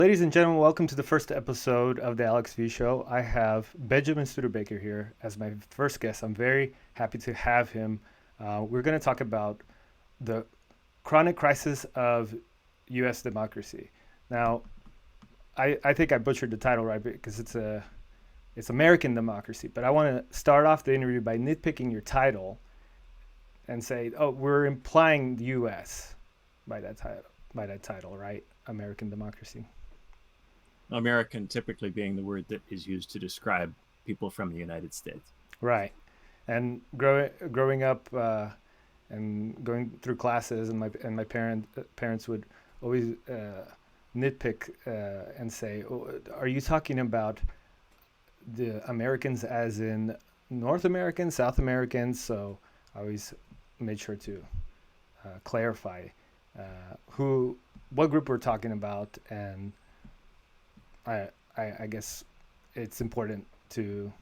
Ladies and gentlemen, welcome to the first episode of the Alex V Show. I have Benjamin Studebaker here as my first guest. I'm very happy to have him. We're going to talk about the chronic crisis of U.S. democracy. Now, I think I butchered the title right because it's American democracy, but I want to start off the interview by nitpicking your title and say, oh, we're implying the U.S. by that title, right? American democracy. American typically being the word that is used to describe people from the United States. Right. And growing up and going through classes, and my parents would always nitpick and say, oh, "Are you talking about the Americans as in North Americans, South Americans?" So I always made sure to clarify uh, what group we're talking about, and I, I guess it's important to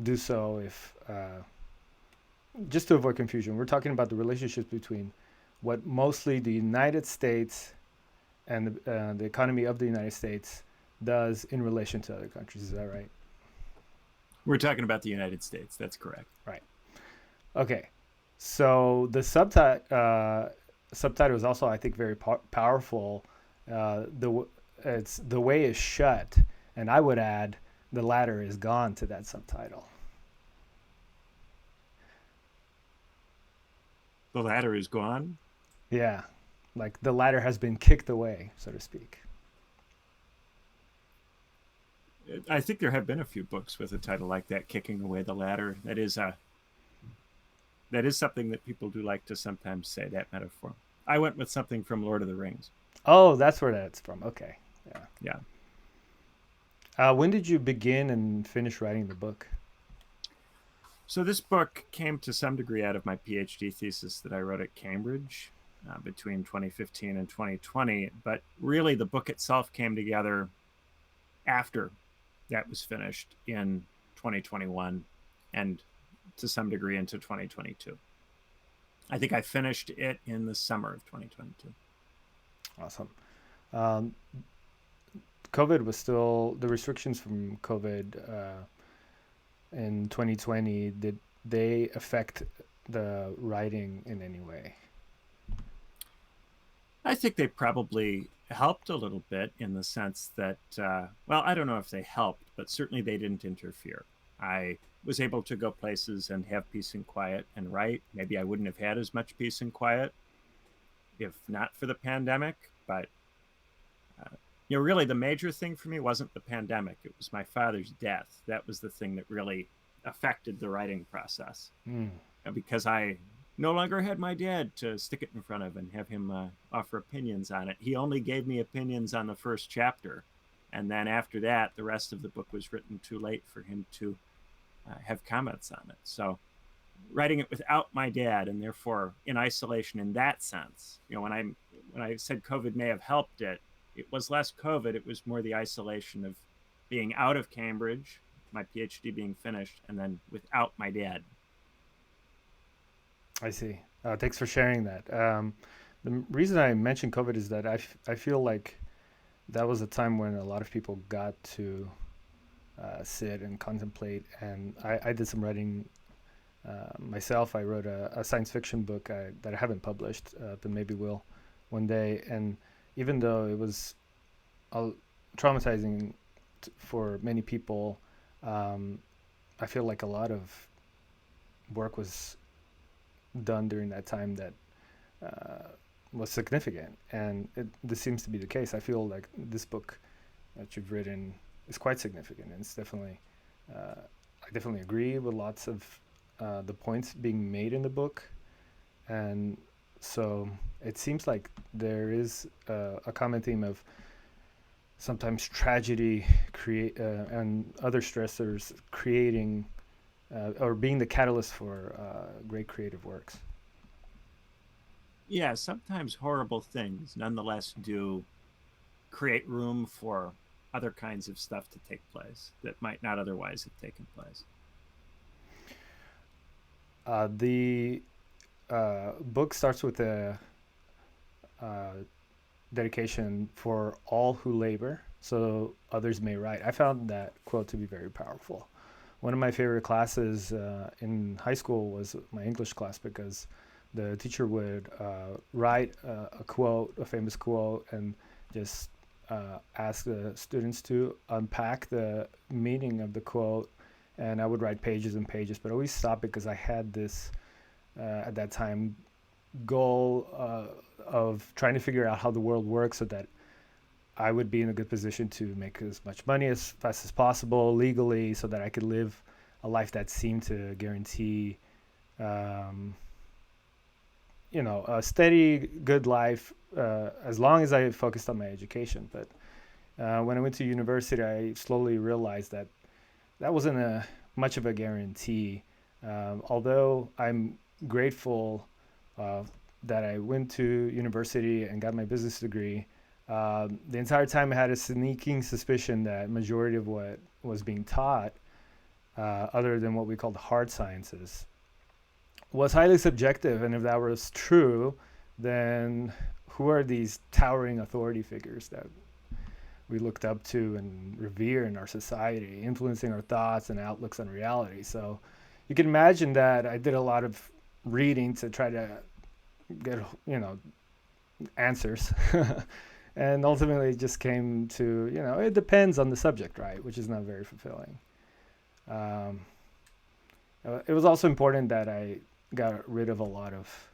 do so if just to avoid confusion. We're talking about the relationships between what mostly the United States and the economy of the United States does in relation to other countries. Is that right? We're talking about the United States. That's correct. Right. Okay. So the subtitle is also, I think, very powerful. It's the way is shut, and I would add the ladder is gone to that subtitle. The latter is gone. Yeah, like the ladder has been kicked away, so to speak. I think there have been a few books with a title like that, "Kicking Away the Ladder." That is something that people do like to sometimes say, that metaphor. I went with something from Lord of the Rings. Oh, that's where that's from. Okay. Yeah. Yeah. When did you begin and finish writing the book? So this book came to some degree out of my PhD thesis that I wrote at Cambridge between 2015 and 2020. But really, the book itself came together after that was finished in 2021 and to some degree into 2022. I think I finished it in the summer of 2022. Awesome. Um, COVID was still the restrictions from COVID in 2020. Did they affect the writing in any way? I think they probably helped a little bit in the sense that, well, I don't know if they helped, but certainly they didn't interfere. I was able to go places and have peace and quiet and write. Maybe I wouldn't have had as much peace and quiet if not for the pandemic, but really the major thing for me wasn't the pandemic. It was my father's death. That was the thing that really affected the writing process. Mm, Because I no longer had my dad to stick it in front of and have him offer opinions on it. He only gave me opinions on the first chapter. And then after that, the rest of the book was written too late for him to have comments on it. So writing it without my dad and therefore in isolation in that sense, when I said COVID may have helped it, it was less COVID. It was more the isolation of being out of Cambridge, my PhD being finished, and then without my dad. I see. Thanks for sharing that. The reason I mentioned COVID is that I feel like that was a time when a lot of people got to sit and contemplate. And I did some writing myself. I wrote a science fiction book that I haven't published, but maybe will one day. And even though it was traumatizing for many people, um, I feel like a lot of work was done during that time that uh, was significant, and this seems to be the case. I feel like this book that you've written is quite significant, and it's definitely I definitely agree with lots of the points being made in the book, and so it seems like there is a common theme of sometimes tragedy create and other stressors creating or being the catalyst for great creative works. Yeah, sometimes horrible things nonetheless do create room for other kinds of stuff to take place that might not otherwise have taken place. The book starts with a dedication for all who labor, so others may write. I found that quote to be very powerful. One of my favorite classes in high school was my English class because the teacher would write a quote, a famous quote, and just ask the students to unpack the meaning of the quote. And I would write pages and pages, but always stop because I had this at that time goal of trying to figure out how the world works so that I would be in a good position to make as much money as fast as possible legally so that I could live a life that seemed to guarantee, um, a steady, good life as long as I focused on my education. But when I went to university, I slowly realized that that wasn't much of a guarantee. Although I'm grateful uh, that I went to university and got my business degree, the entire time I had a sneaking suspicion that majority of what was being taught, other than what we call the hard sciences, was highly subjective. And if that was true, then who are these towering authority figures that we looked up to and revere in our society, influencing our thoughts and outlooks on reality? So you can imagine that I did a lot of reading to try to get, answers. And ultimately it just came to, it depends on the subject, right? Which is not very fulfilling. Um, it was also important that I got rid of a lot of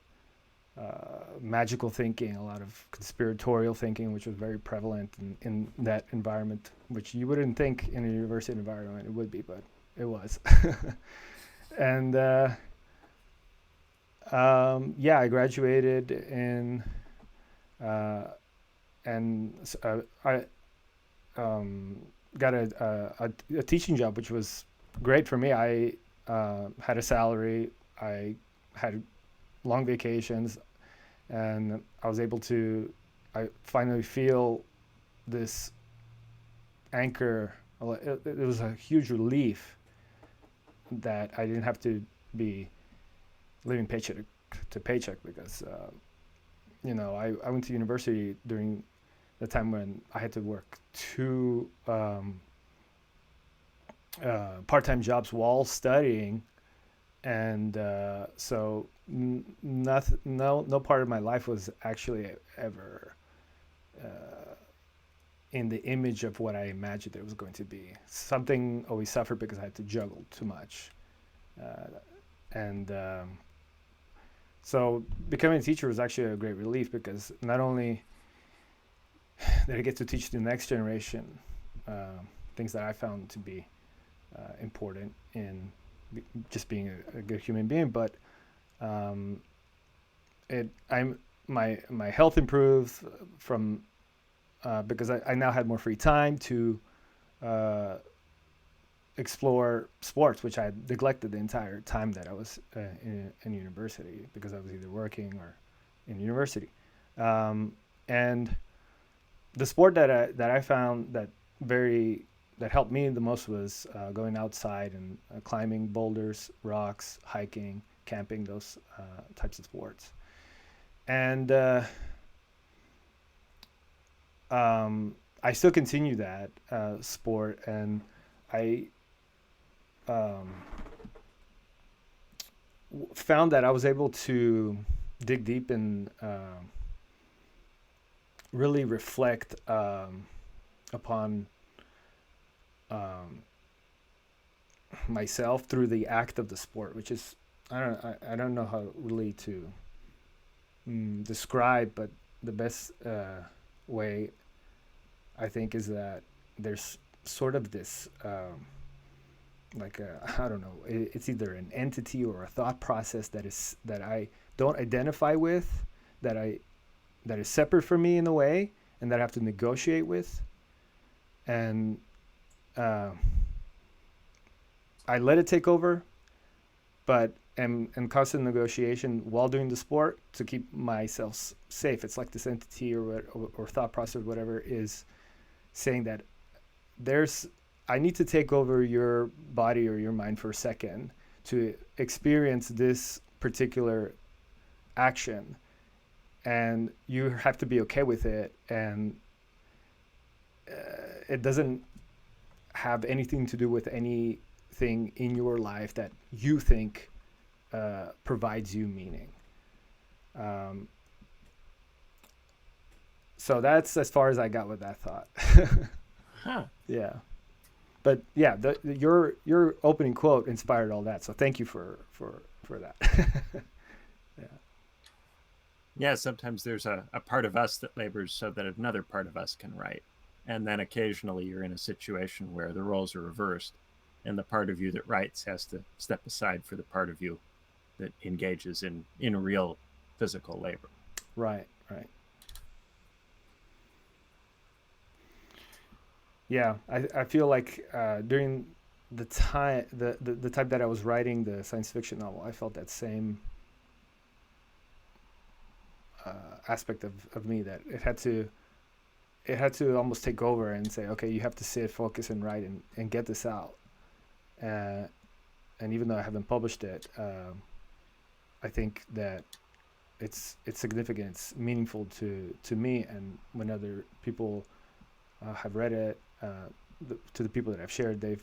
magical thinking, a lot of conspiratorial thinking, which was very prevalent in that environment, which you wouldn't think in a university environment it would be, but it was. And yeah, I graduated in, uh, and I got a teaching job, which was great for me. I had a salary, I had long vacations, and I was able to, I finally feel this anchor. It was a huge relief that I didn't have to be living paycheck to paycheck because, I went to university during the time when I had to work two part-time jobs while studying, and so no part of my life was actually ever in the image of what I imagined it was going to be. Something always suffered because I had to juggle too much, and so becoming a teacher was actually a great relief because not only did I get to teach the next generation things that I found to be important in just being a good human being, but um, my health improved from because I now had more free time to uh, explore sports, which I had neglected the entire time that I was in university because I was either working or in university. And the sport that I found that helped me the most was going outside and climbing boulders, rocks, hiking, camping, those types of sports. And I still continue that sport, and I um, found that I was able to dig deep and really reflect upon um, myself through the act of the sport, which is I don't know how really to describe, but the best way I think is that there's sort of this like I don't know, it's either an entity or a thought process that I don't identify with, that I that is separate from me in a way, and that I have to negotiate with, and uh, I let it take over, but am in constant negotiation while doing the sport to keep myself safe. It's like this entity or thought process, or whatever, is saying that there's I need to take over your body or your mind for a second to experience this particular action, and you have to be okay with it, and it doesn't have anything to do with anything in your life that you think provides you meaning. Um, so that's as far as I got with that thought. Huh. Yeah, but yeah, your opening quote inspired all that. So thank you for that. Yeah, Yeah, sometimes there's a part of us that labors so that another part of us can write. And then occasionally you're in a situation where the roles are reversed, and the part of you that writes has to step aside for the part of you that engages in real physical labor. right, right. Yeah, I feel like during the time that I was writing the science fiction novel, I felt that same aspect of me, that it had to almost take over and say, okay, you have to sit, focus, and write, and get this out. Uh, and even though I haven't published it, I think that it's significant, it's meaningful to me, and when other people have read it, to the people that I've shared, they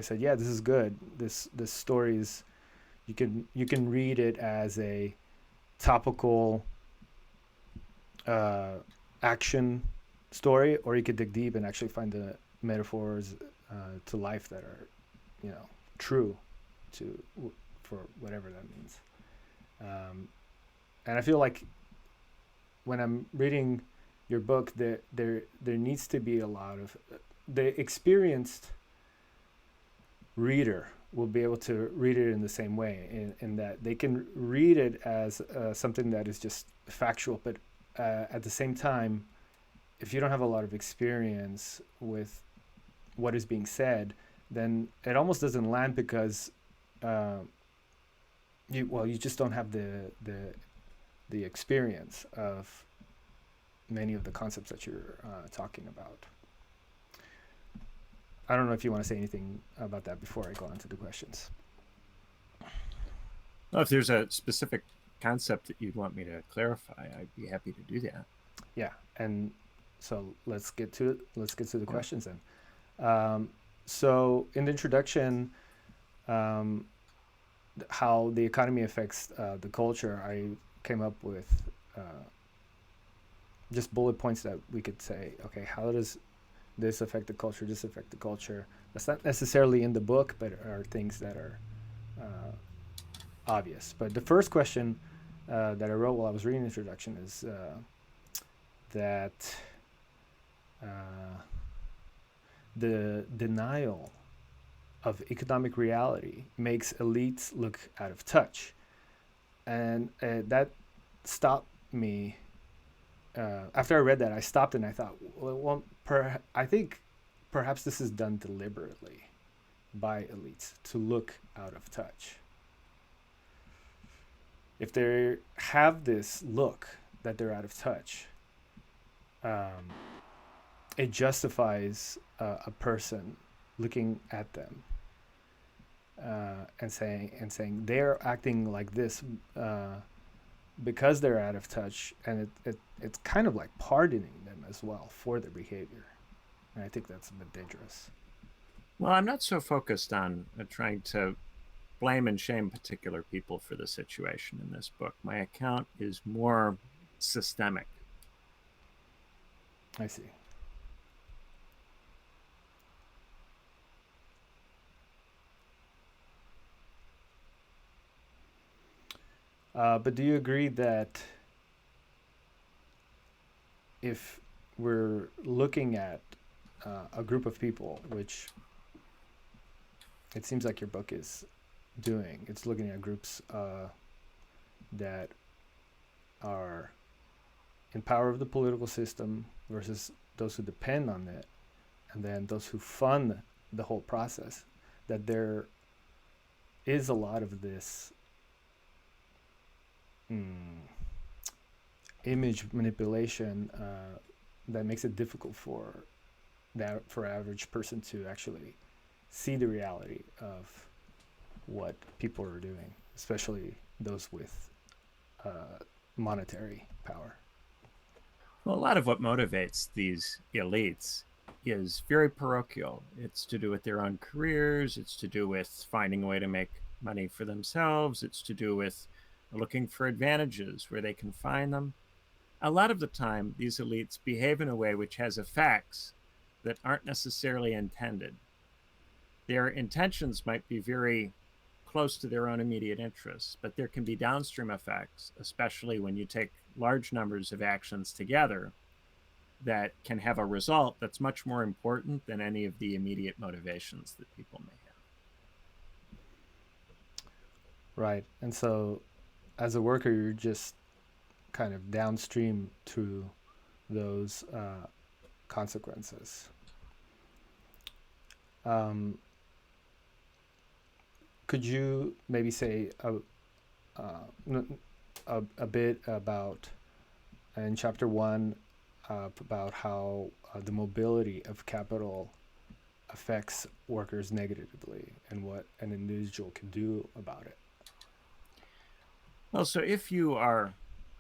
said, yeah, this is good. This story is, you can read it as a topical uh, action story, or you could dig deep and actually find the metaphors to life that are, you know, true to for whatever that means. And I feel like when I'm reading your book, there needs to be a lot of the experienced reader will be able to read it in the same way, in that they can read it as something that is just factual, but at the same time, if you don't have a lot of experience with what is being said, then it almost doesn't land, because uh, you just don't have the experience of many of the concepts that you're talking about. I don't know if you want to say anything about that before I go on to the questions. Well, if there's a specific concept that you'd want me to clarify, I'd be happy to do that. Yeah, and so let's get to the Yeah. questions then. So in the introduction, um, how the economy affects the culture, I came up with just bullet points that we could say, okay, how does this affect the culture? This affect the culture. That's not necessarily in the book, but are things that are uh, obvious. But the first question that I wrote while I was reading the introduction is that uh, the denial of economic reality makes elites look out of touch, and that stopped me. After I read that, I stopped and I thought, I think perhaps this is done deliberately by elites to look out of touch. If they have this look that they're out of touch, um, it justifies a person looking at them and saying they're acting like this because they're out of touch, and it's kind of like pardoning them as well for their behavior, and I think that's a bit dangerous. Well, I'm not so focused on trying to blame and shame particular people for the situation in this book. My account is more systemic. I see. But do you agree that if we're looking at a group of people, which it seems like your book is doing, it's looking at groups that are in power of the political system versus those who depend on it, and then those who fund the whole process, that there is a lot of this mm, image manipulation that makes it difficult for average person to actually see the reality of what people are doing, especially those with monetary power. Well, a lot of what motivates these elites is very parochial. It's to do with their own careers, it's to do with finding a way to make money for themselves, it's to do with looking for advantages where they can find them. A lot of the time, these elites behave in a way which has effects that aren't necessarily intended. Their intentions might be very close to their own immediate interests, but there can be downstream effects, especially when you take large numbers of actions together that can have a result that's much more important than any of the immediate motivations that people may have. Right. And so as a worker, you're just kind of downstream to those consequences. Um, could you maybe say a bit about in chapter one about how the mobility of capital affects workers negatively and what an individual can do about it? Well, so if you are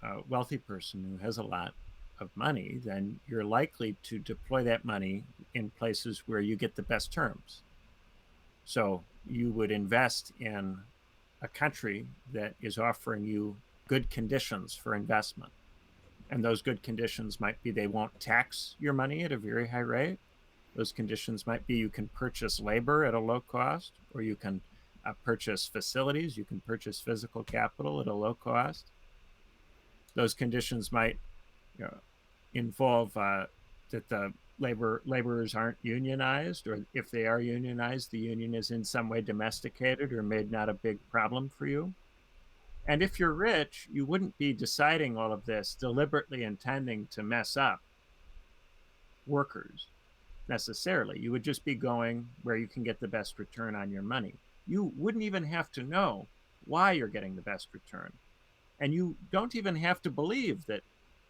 a wealthy person who has a lot of money, then you're likely to deploy that money in places where you get the best terms. So you would invest in a country that is offering you good conditions for investment. And those good conditions might be they won't tax your money at a very high rate. Those conditions might be you can purchase labor at a low cost, or you can purchase facilities, you can purchase physical capital at a low cost. Those conditions might involve that the laborers aren't unionized, or if they are unionized, the union is in some way domesticated or made not a big problem for you. And if you're rich, you wouldn't be deciding all of this deliberately intending to mess up workers necessarily. You would just be going where you can get the best return on your money. You wouldn't even have to know why you're getting the best return. And you don't even have to believe that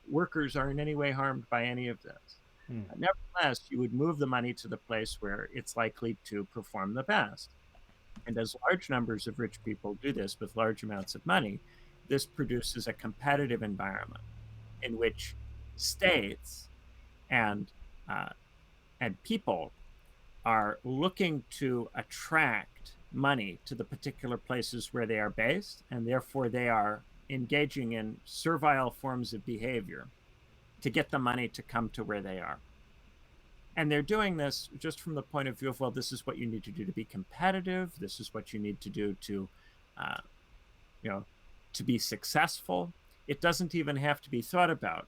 workers are in any way harmed by any of this. Hmm. Nevertheless, you would move the money to the place where it's likely to perform the best. And as large numbers of rich people do this with large amounts of money, this produces a competitive environment in which states and uh, and people are looking to attract money to the particular places where they are based, and therefore they are engaging in servile forms of behavior to get the money to come to where they are. And they're doing this just from the point of view of, well, this is what you need to do to be competitive. This is what you need to do to, uh, you know, to be successful. It doesn't even have to be thought about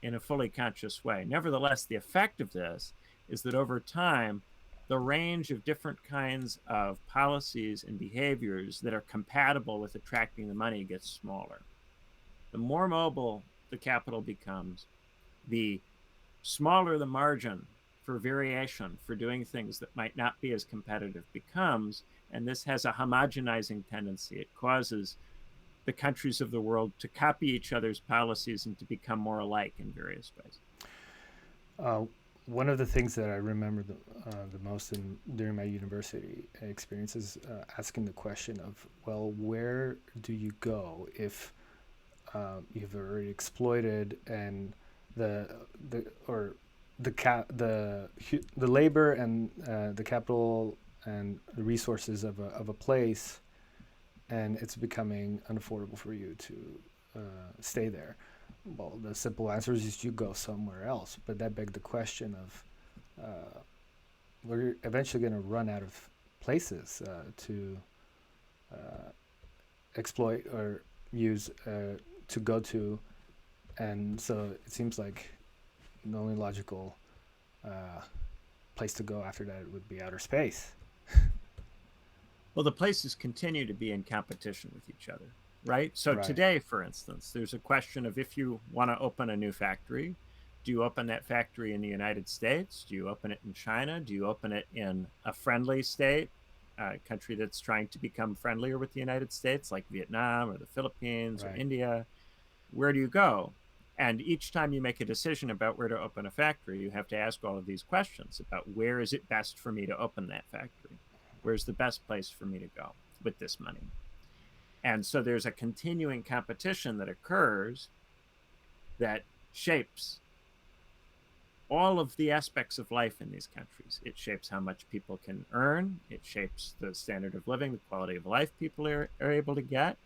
in a fully conscious way. Nevertheless, the effect of this is that over time, the range of different kinds of policies and behaviors that are compatible with attracting the money gets smaller. The more mobile the capital becomes, the smaller the margin for variation for doing things that might not be as competitive becomes, and this has a homogenizing tendency. It causes the countries of the world to copy each other's policies and to become more alike in various ways. One of the things that I remember the most during my university experience is asking the question of, well, where do you go if you've already exploited and the or the labor and the capital and the resources of a place, and it's becoming unaffordable for you to stay there. Well, the simple answer is just you go somewhere else. But that begs the question of we're eventually going to run out of places to exploit or use to go to, and so it seems like the only logical place to go after that would be outer space. Well, the places continue to be in competition with each other, right? So Right. today, for instance, there's a question of if you want to open a new factory, do you open that factory in the United States? Do you open it in China? Do you open it in a friendly state, a country that's trying to become friendlier with the United States, like Vietnam or the Philippines or Right. India? Where do you go? And each time you make a decision about where to open a factory, you have to ask all of these questions about where is it best for me to open that factory? Where's the best place for me to go with this money? And so there's a continuing competition that occurs that shapes all of the aspects of life in these countries. It shapes how much people can earn. It shapes the standard of living, the quality of life people are able to get.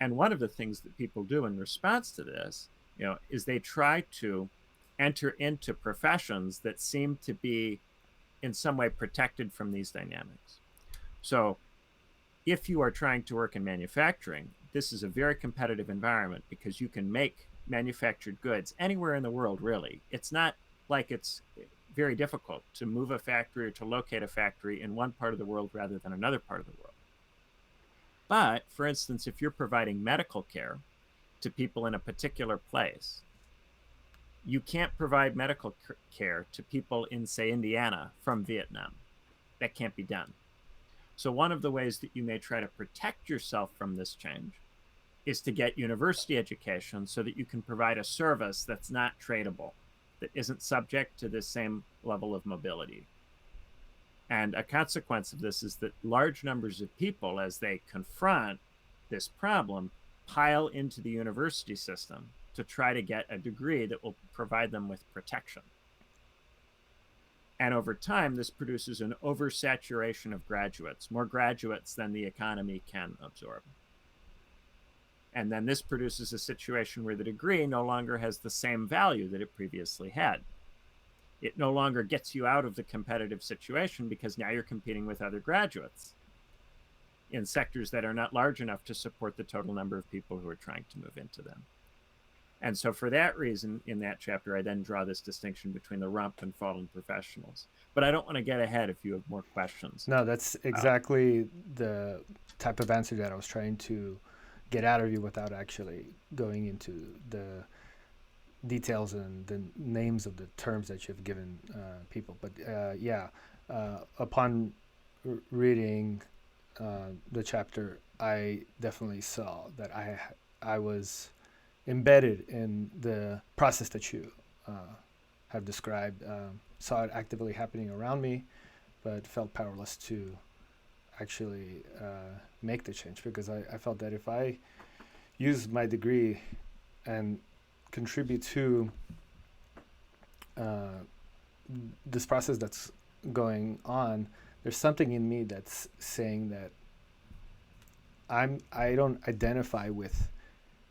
And one of the things that people do in response to this, is they try to enter into professions that seem to be in some way protected from these dynamics. So if you are trying to work in manufacturing, this is a very competitive environment because you can make manufactured goods anywhere in the world, really. It's not like it's very difficult to move a factory or to locate a factory in one part of the world rather than another part of the world. But, for instance, if you're providing medical care to people in a particular place, you can't provide medical care to people in, say, Indiana from Vietnam. That can't be done. So one of the ways that you may try to protect yourself from this change is to get university education so that you can provide a service that's not tradable, that isn't subject to this same level of mobility. And a consequence of this is that large numbers of people, as they confront this problem, pile into the university system to try to get a degree that will provide them with protection. And over time, this produces an oversaturation of graduates, more graduates than the economy can absorb. And then this produces a situation where the degree no longer has the same value that it previously had. It no longer gets you out of the competitive situation because now you're competing with other graduates in sectors that are not large enough to support the total number of people who are trying to move into them. And so for that reason, in that chapter, I then draw this distinction between the rump and fallen professionals. But I don't want to get ahead if you have more questions. No, that's exactly the type of answer that I was trying to get out of you without actually going into the details and the names of the terms that you've given people. But upon reading the chapter, I definitely saw that I was embedded in the process that you have described. Saw it actively happening around me, but felt powerless to actually make the change because I felt that if I use my degree and contribute to this process that's going on, there's something in me that's saying that I don't identify with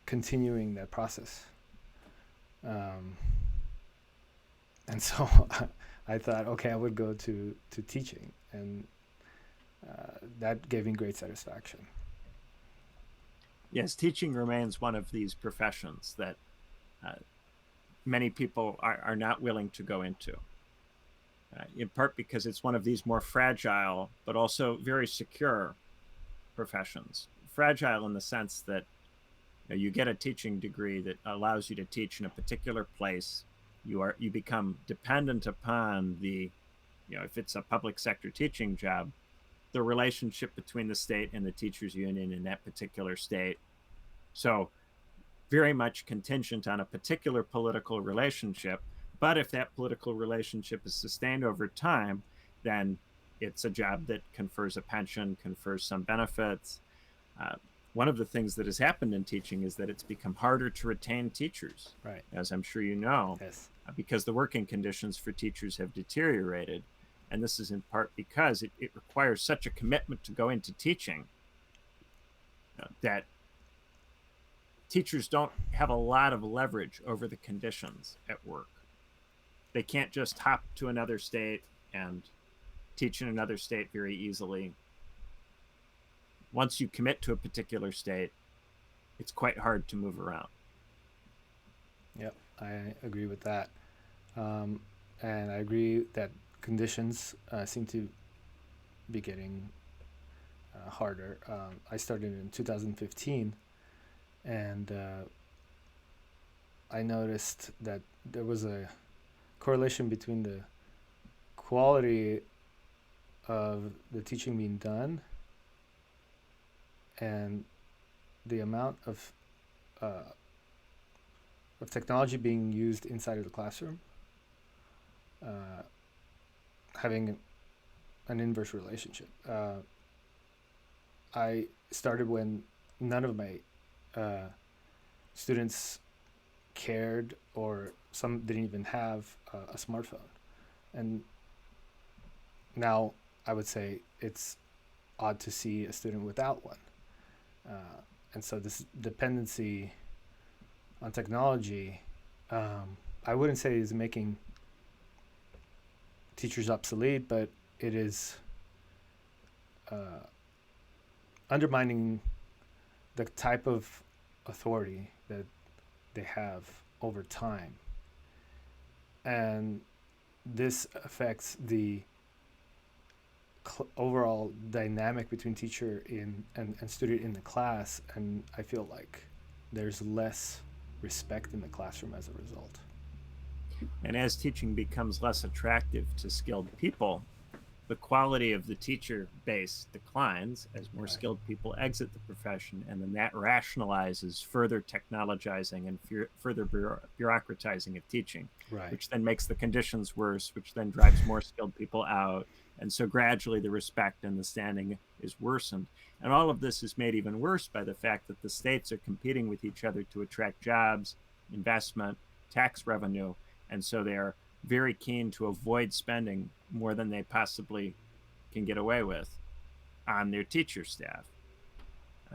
continuing that process. And so I thought, okay, I would go to teaching, and that gave me great satisfaction. Yes, teaching remains one of these professions that many people are not willing to go into, in part because it's one of these more fragile but also very secure professions. Fragile in the sense that you get a teaching degree that allows you to teach in a particular place. You become dependent upon the, if it's a public sector teaching job, the relationship between the state and the teachers union in that particular state. So very much contingent on a particular political relationship. But if that political relationship is sustained over time, then it's a job that confers a pension, confers some benefits. One of the things that has happened in teaching is that it's become harder to retain teachers, right? As I'm sure you know, yes. Because the working conditions for teachers have deteriorated. And this is in part because it requires such a commitment to go into teaching that teachers don't have a lot of leverage over the conditions at work. They can't just hop to another state and teach in another state very easily. Once you commit to a particular state, it's quite hard to move around. Yep, I agree with that. And I agree that conditions seem to be getting harder. I started in 2015, and I noticed that there was a correlation between the quality of the teaching being done and the amount of technology being used inside of the classroom having an inverse relationship. I started when none of my uh, students cared, or some didn't even have a smartphone. And now I would say it's odd to see a student without one. And so this dependency on technology, I wouldn't say is making teachers obsolete, but it is uh, undermining the type of authority that they have over time. And this affects the overall dynamic between teacher and student in the class. And I feel like there's less respect in the classroom as a result. And as teaching becomes less attractive to skilled people, the quality of the teacher base declines as more Right. skilled people exit the profession, and then that rationalizes further technologizing and further bureaucratizing of teaching, Right. which then makes the conditions worse, which then drives more skilled people out. And so gradually the respect and the standing is worsened. And all of this is made even worse by the fact that the states are competing with each other to attract jobs, investment, tax revenue. And so they are very keen to avoid spending more than they possibly can get away with on their teacher staff.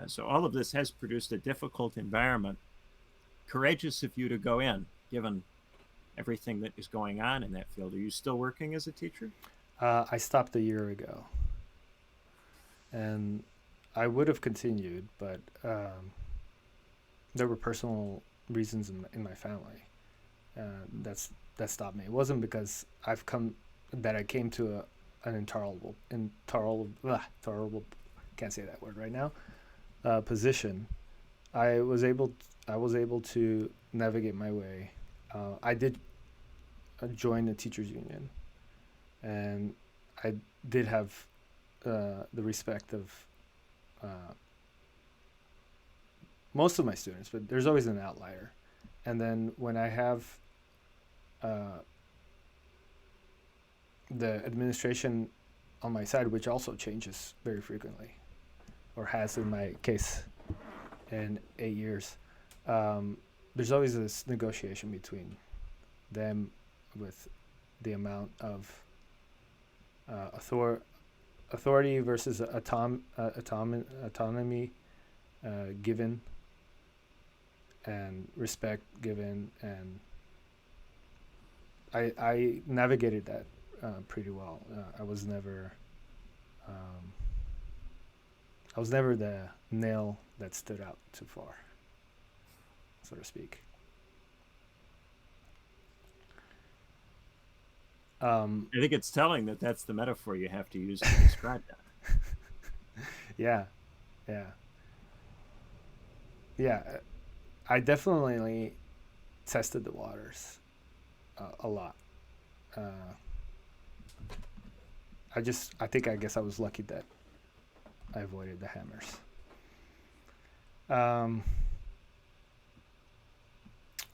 So all of this has produced a difficult environment. Courageous of you to go in, given everything that is going on in that field. Are you still working as a teacher? I stopped a year ago, and I would have continued, but there were personal reasons in my family that stopped me. It wasn't because I came to an intolerable, can't say that word right now, position. I was able to navigate my way. I did join the teachers union, and I did have the respect of uh, most of my students, but there's always an outlier. And then when I have uh, the administration on my side, which also changes very frequently, or has in my case in 8 years, there's always this negotiation between them with the amount of authority versus autonomy given, and respect given. And I navigated that pretty well. Um, I was never the nail that stood out too far, so to speak. I think it's telling that that's the metaphor you have to use to describe that. Yeah, yeah, yeah. I definitely tested the waters a lot. Uh, I guess I was lucky that I avoided the hammers. Um,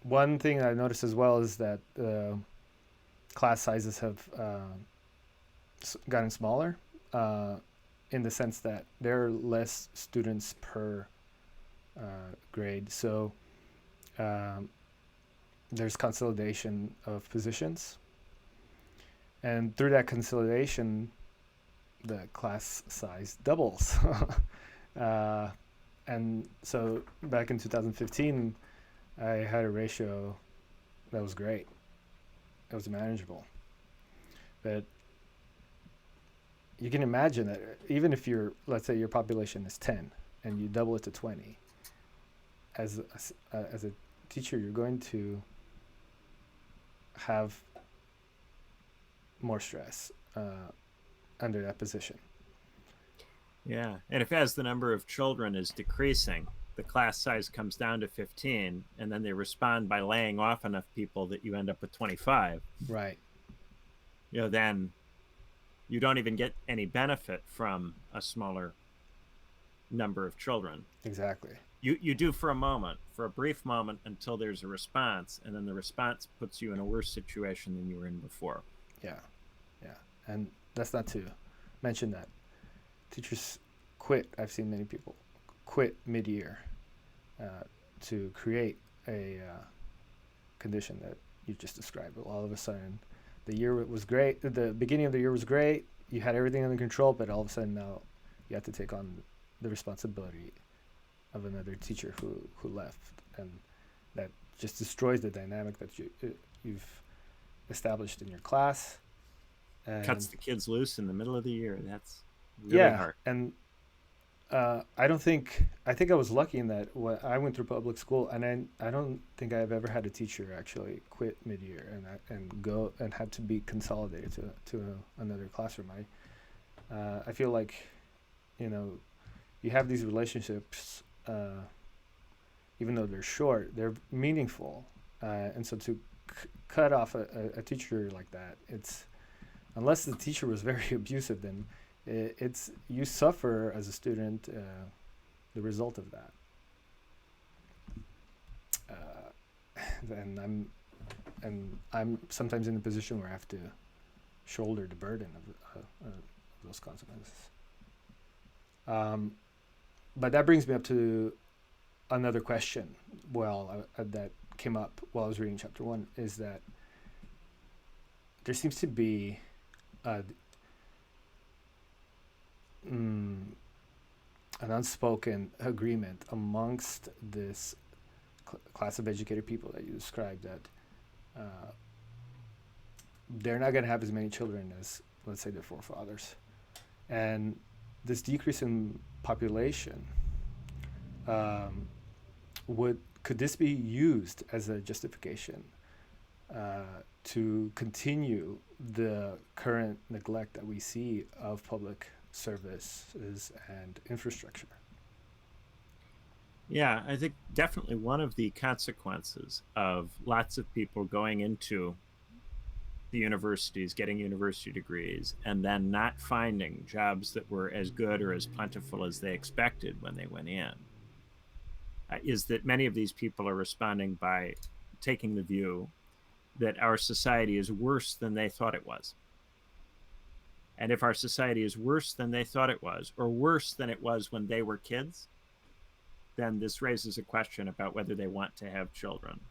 One thing I noticed as well is that class sizes have gotten smaller, uh, in the sense that there are less students per grade. So um, there's consolidation of positions, and through that consolidation, the class size doubles. uh, and so back in 2015, I had a ratio that was great. It was manageable. But you can imagine that even if let's say your population is 10 and you double it to 20, as a teacher, you're going to have more stress under that position. Yeah. And if as the number of children is decreasing, the class size comes down to 15, and then they respond by laying off enough people that you end up with 25, Right. then you don't even get any benefit from a smaller number of children. Exactly. You do for a moment, for a brief moment, until there's a response, and then the response puts you in a worse situation than you were in before. Yeah. Yeah. And that's not to mention that teachers quit. I've seen many people quit mid-year to create a condition that you just described. All of a sudden, the year was great. The beginning of the year was great. You had everything under control, but all of a sudden now you have to take on the responsibility of another teacher who left, and that just destroys the dynamic that you've established in your class. Cuts And the kids loose in the middle of the year. That's really yeah, hard. and I don't think I think I was lucky in that I went through public school, and I don't think I've ever had a teacher actually quit mid-year and go and had to be consolidated to another classroom. I feel like, you know, you have these relationships, even though they're short, they're meaningful, and so to cut off a teacher like that, it's unless the teacher was very abusive, then it's you suffer as a student the result of that. And I'm sometimes in a position where I have to shoulder the burden of those consequences. But that brings me up to another question. Well, that came up while I was reading chapter one, is that there seems to be a, an unspoken agreement amongst this class of educated people that you described, that they're not going to have as many children as, let's say, their forefathers. And this decrease in population, could this be used as a justification to continue the current neglect that we see of public services and infrastructure? Yeah, I think definitely one of the consequences of lots of people going into the universities, getting university degrees, and then not finding jobs that were as good or as plentiful as they expected when they went in, is that many of these people are responding by taking the view that our society is worse than they thought it was. And if our society is worse than they thought it was, or worse than it was when they were kids, then this raises a question about whether they want to have children,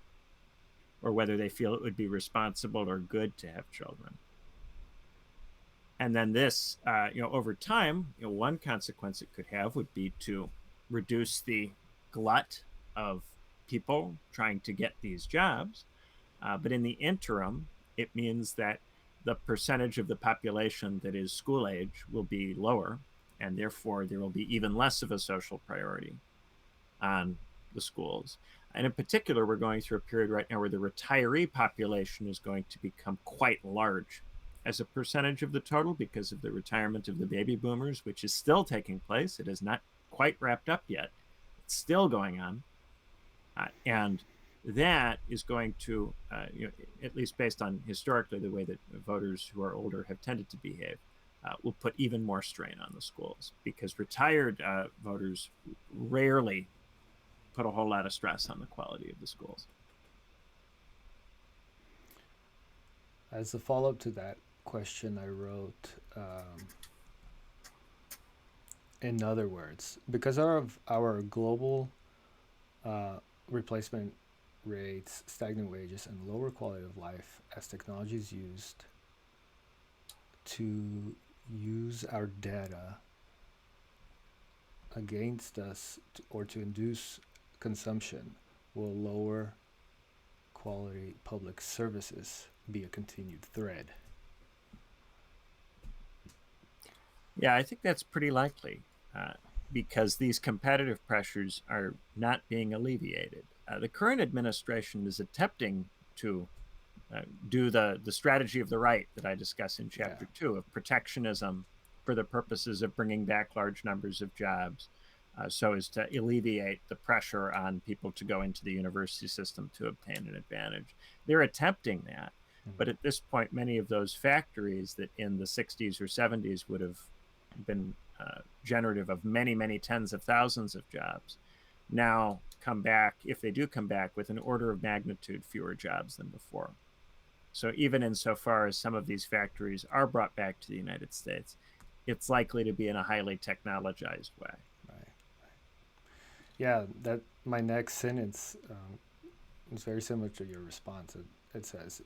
or whether they feel it would be responsible or good to have children. And then this, over time, one consequence it could have would be to reduce the glut of people trying to get these jobs. But in the interim, it means that the percentage of the population that is school age will be lower, and therefore there will be even less of a social priority on the schools. And in particular, we're going through a period right now where the retiree population is going to become quite large as a percentage of the total because of the retirement of the baby boomers, which is still taking place. It is not quite wrapped up yet. It's still going on. And that is going to, at least based on historically the way that voters who are older have tended to behave, will put even more strain on the schools, because retired voters rarely put a whole lot of stress on the quality of the schools. As a follow-up to that question, I wrote, in other words, because of our global replacement rates, stagnant wages, and lower quality of life, as technology is used to use our data against us or to induce consumption, will lower quality public services be a continued thread? Yeah, I think that's pretty likely, because these competitive pressures are not being alleviated. The current administration is attempting to do the strategy of the right that I discuss in chapter Yeah. 2 of protectionism for the purposes of bringing back large numbers of jobs, so as to alleviate the pressure on people to go into the university system to obtain an advantage. They're attempting that. But at this point, many of those factories that in the 60s or 70s would have been generative of many, many tens of thousands of jobs now come back, if they do come back, with an order of magnitude fewer jobs than before. So even insofar as some of these factories are brought back to the United States, it's likely to be in a highly technologized way. Right. Yeah, that my next sentence is very similar to your response. It says,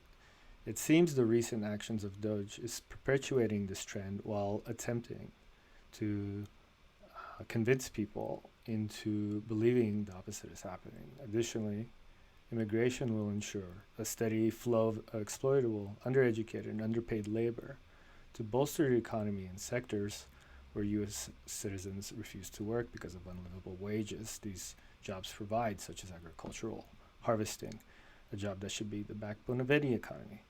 it seems the recent actions of Doge is perpetuating this trend while attempting to convince people into believing the opposite is happening. Additionally, immigration will ensure a steady flow of exploitable, undereducated, and underpaid labor to bolster the economy in sectors where U.S. citizens refuse to work because of unlivable wages these jobs provide, such as agricultural harvesting, a job that should be the backbone of any economy.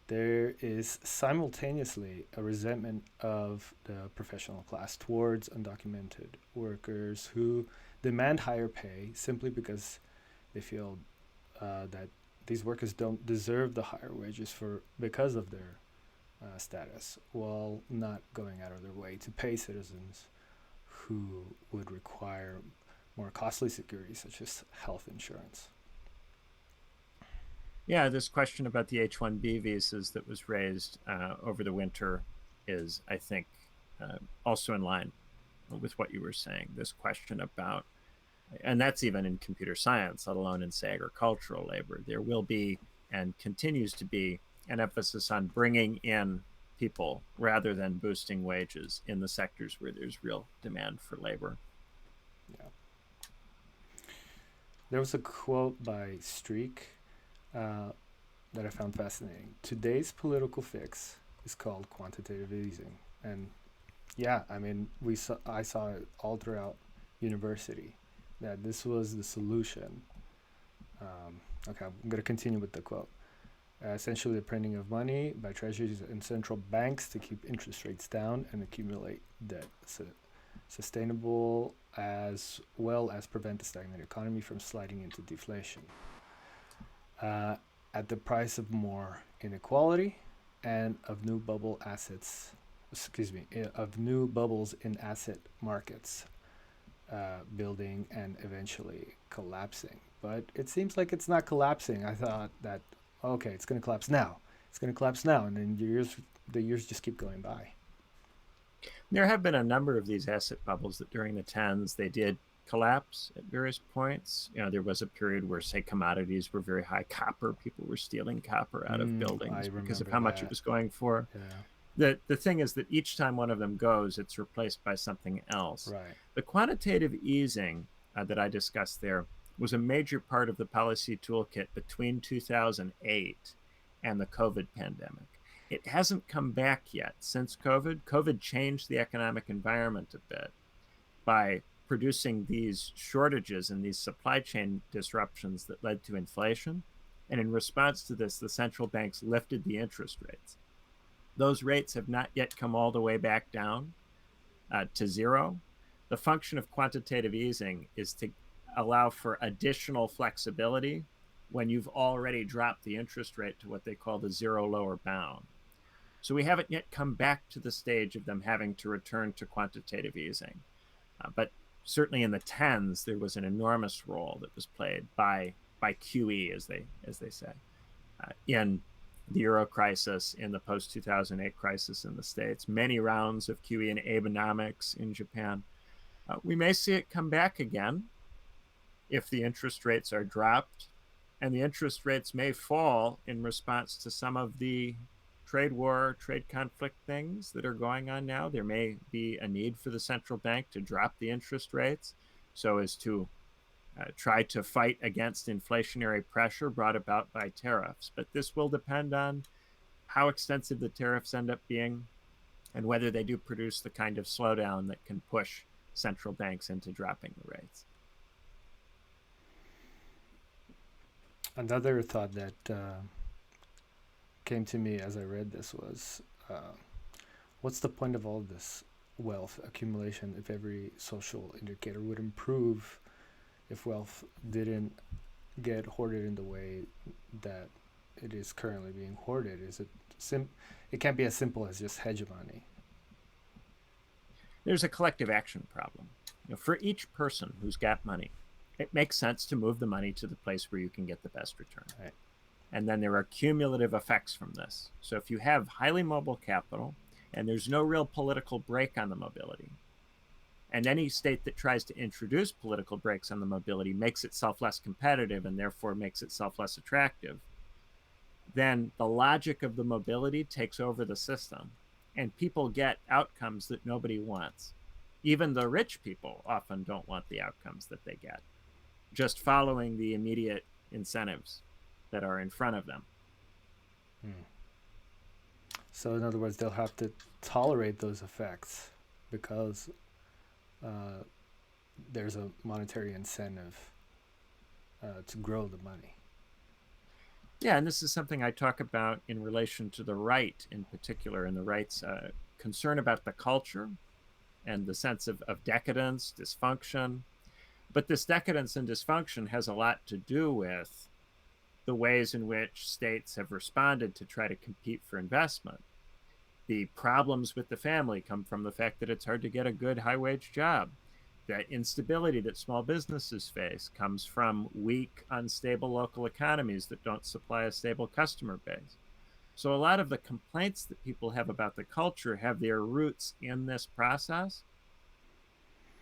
There is simultaneously a resentment of the professional class towards undocumented workers who demand higher pay simply because they feel that these workers don't deserve the higher wages for because of their status, while not going out of their way to pay citizens who would require more costly security, such as health insurance. Yeah, this question about the H-1B visas that was raised over the winter is, I think, also in line with what you were saying. This question about, and that's even in computer science, let alone in, say, agricultural labor, there will be and continues to be an emphasis on bringing in people rather than boosting wages in the sectors where there's real demand for labor. Yeah. There was a quote by Streak uh, that I found fascinating. Today's political fix is called quantitative easing, and yeah, I mean, I saw it all throughout university that this was the solution. Okay, I'm going to continue with the quote. Essentially, the printing of money by treasuries and central banks to keep interest rates down and accumulate debt. Sustainable as well as prevent the stagnant economy from sliding into deflation. Uh, at the price of more inequality and of new bubble assets, excuse me, of new bubbles in asset markets, building and eventually collapsing. But it seems like it's not collapsing. I thought that, okay, it's going to collapse now. It's going to collapse now, and then the years just keep going by. There have been a number of these asset bubbles that during the tens they did collapse at various points. You know, there was a period where, say, commodities were very high. Copper, people were stealing copper out of I buildings because of remember how much it that. was going for. Yeah. The thing is that each time one of them goes, it's replaced by something else. Right. The quantitative easing that I discussed there was a major part of the policy toolkit between 2008 and the COVID pandemic. It hasn't come back yet since COVID. COVID changed the economic environment a bit by producing these shortages and these supply chain disruptions that led to inflation. And in response to this, the central banks lifted the interest rates. Those rates have not yet come all the way back down to zero. The function of quantitative easing is to allow for additional flexibility when you've already dropped the interest rate to what they call the zero lower bound. So we haven't yet come back to the stage of them having to return to quantitative easing. But certainly in the tens, there was an enormous role that was played by QE, as they say, in the Euro crisis, in the post 2008 crisis in the States, many rounds of QE and Abenomics in Japan. We may see it come back again if the interest rates are dropped, and the interest rates may fall in response to some of the trade war, trade conflict things that are going on now. There may be a need for the central bank to drop the interest rates so as to try to fight against inflationary pressure brought about by tariffs. But this will depend on how extensive the tariffs end up being and whether they do produce the kind of slowdown that can push central banks into dropping the rates. Another thought that came to me as I read this was, what's the point of all this wealth accumulation if every social indicator would improve if wealth didn't get hoarded in the way that it is currently being hoarded? Is it it can't be as simple as just hegemony. There's a collective action problem. You know, for each person who's got money, it makes sense to move the money to the place where you can get the best return. Right. And then there are cumulative effects from this. So if you have highly mobile capital and there's no real political brake on the mobility, And any state that tries to introduce political brakes on the mobility makes itself less competitive and therefore makes itself less attractive. Then the logic of the mobility takes over the system, and people get outcomes that nobody wants. Even the rich people often don't want the outcomes that they get, just following the immediate incentives that are in front of them. Hmm. So in other words, they'll have to tolerate those effects because uh, there's a monetary incentive to grow the money. Yeah, and this is something I talk about in relation to the right in particular, and the right's concern about the culture and the sense of decadence, dysfunction. But this decadence and dysfunction has a lot to do with the ways in which states have responded to try to compete for investment. The problems with the family come from the fact that it's hard to get a good high wage job. That instability that small businesses face comes from weak, unstable local economies that don't supply a stable customer base. So, a lot of the complaints that people have about the culture have their roots in this process.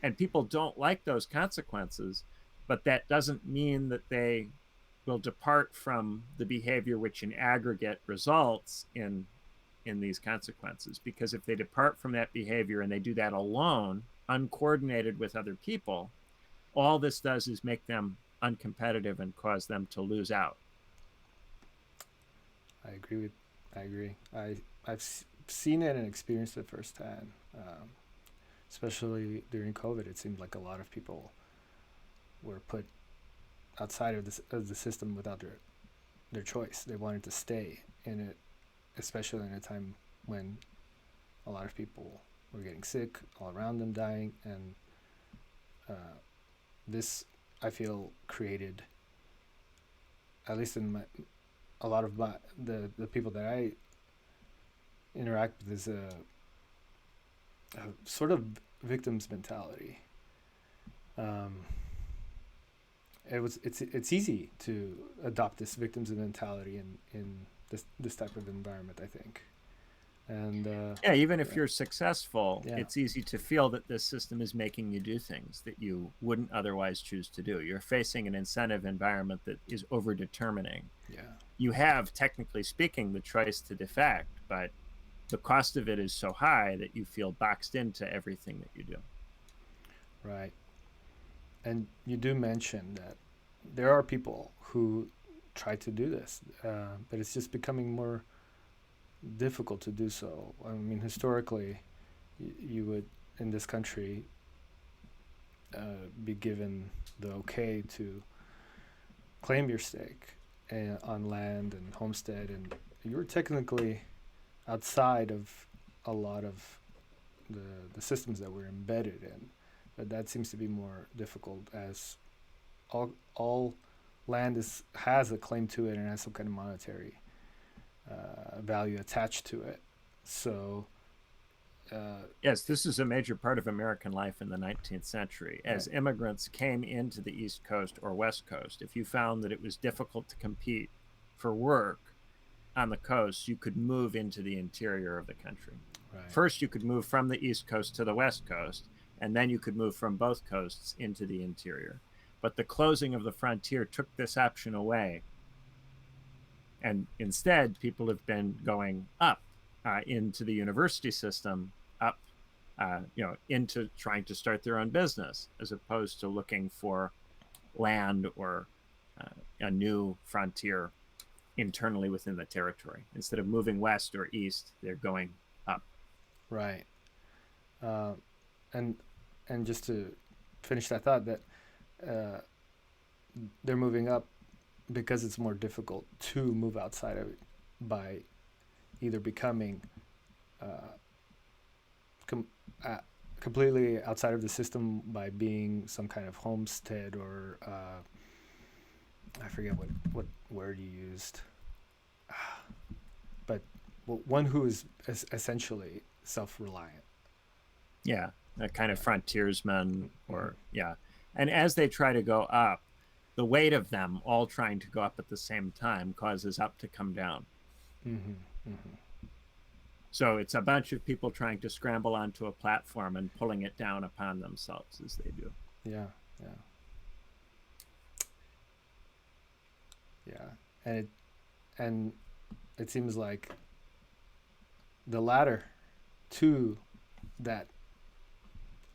And people don't like those consequences, but that doesn't mean that they will depart from the behavior which in aggregate results in these consequences, because if they depart from that behavior and they do that alone, uncoordinated with other people, all this does is make them uncompetitive and cause them to lose out. I agree with. I agree. I've seen it and experienced it firsthand. Especially during COVID, it seemed like a lot of people were put outside of the system without their choice. They wanted to stay in it, especially in a time when a lot of people were getting sick, all around them dying, and uh, this I feel created, at least in a lot of the people that I interact with, is a sort of victim's mentality. Um, it's easy to adopt this victim's mentality in this type of environment, I think, and Yeah, even if yeah, you're successful, yeah, it's easy to feel that this system is making you do things that you wouldn't otherwise choose to do. You're facing an incentive environment that is over determining. yeah, You have, technically speaking, the choice to defect, but the cost of it is so high that you feel boxed into everything that you do. right. And you do mention that there are people who try to do this, but it's just becoming more difficult to do so. I mean, historically, you would in this country be given the okay to claim your stake on land and homestead, and you were technically outside of a lot of the systems that we're embedded in. But that seems to be more difficult as all land has a claim to it and has some kind of monetary value attached to it. So, Yes, this is a major part of American life in the 19th century. right, As immigrants came into the East Coast or West Coast, if you found that it was difficult to compete for work on the coast, you could move into the interior of the country. right, First, you could move from the East Coast to the West Coast, and then you could move from both coasts into the interior. But the closing of the frontier took this option away, and instead, people have been going up into the university system, up, into trying to start their own business, as opposed to looking for land or a new frontier internally within the territory. Instead of moving west or east, they're going up. right. Uh, and just to finish that thought, that uh, they're moving up because it's more difficult to move outside of it by either becoming uh, com- uh, completely outside of the system by being some kind of homestead or I forget what word you used, but one who is essentially self-reliant. Yeah, a kind of Yeah. frontiersmen, Mm-hmm. or yeah. And as they try to go up, the weight of them all trying to go up at the same time causes up to come down. Mm-hmm. Mm-hmm. So it's a bunch of people trying to scramble onto a platform and pulling it down upon themselves as they do. Yeah, yeah, yeah. And and it seems like the ladder to that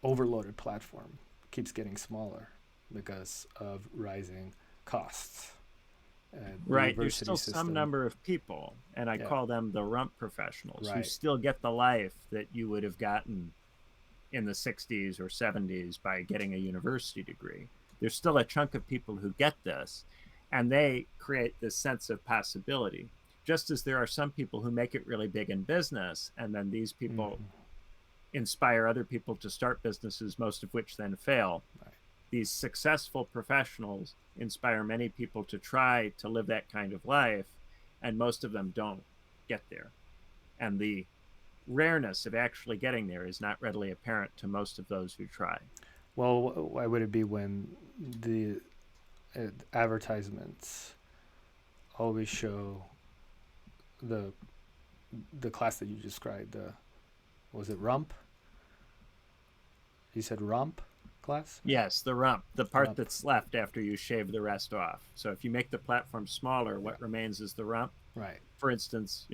overloaded platform keeps getting smaller because of rising costs. The Right. There's university still some system. number of people, and I Yeah, call them the rump professionals, who right. still get the life that you would have gotten in the 60s or 70s by getting a university degree. There's still a chunk of people who get this, and they create this sense of possibility. Just as there are some people who make it really big in business, and then these people Hmm. inspire other people to start businesses, most of which then fail. Right. These successful professionals inspire many people to try to live that kind of life, and most of them don't get there. And the rareness of actually getting there is not readily apparent to most of those who try. Well, why would it be when the advertisements always show the the class that you described? Was it rump? You said rump class? Yes, the rump, the part Rump. that's left after you shave the rest off. So if you make the platform smaller, Yeah. what remains is the rump. Right. For instance,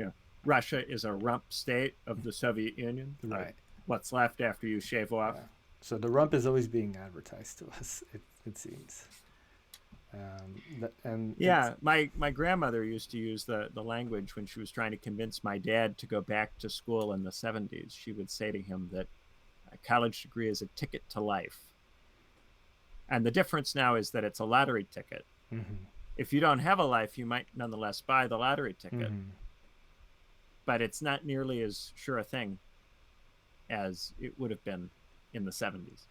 Russia is a rump state of the Soviet Union. Right. What's left after you shave off? Yeah. So the rump is always being advertised to us. It seems. And it's Yeah, my grandmother used to use the language when she was trying to convince my dad to go back to school in the 70s. She would say to him that a college degree is a ticket to life. And the difference now is that it's a lottery ticket. mm-hmm, If you don't have a life, you might nonetheless buy the lottery ticket, mm-hmm. but it's not nearly as sure a thing as it would have been in the 70s.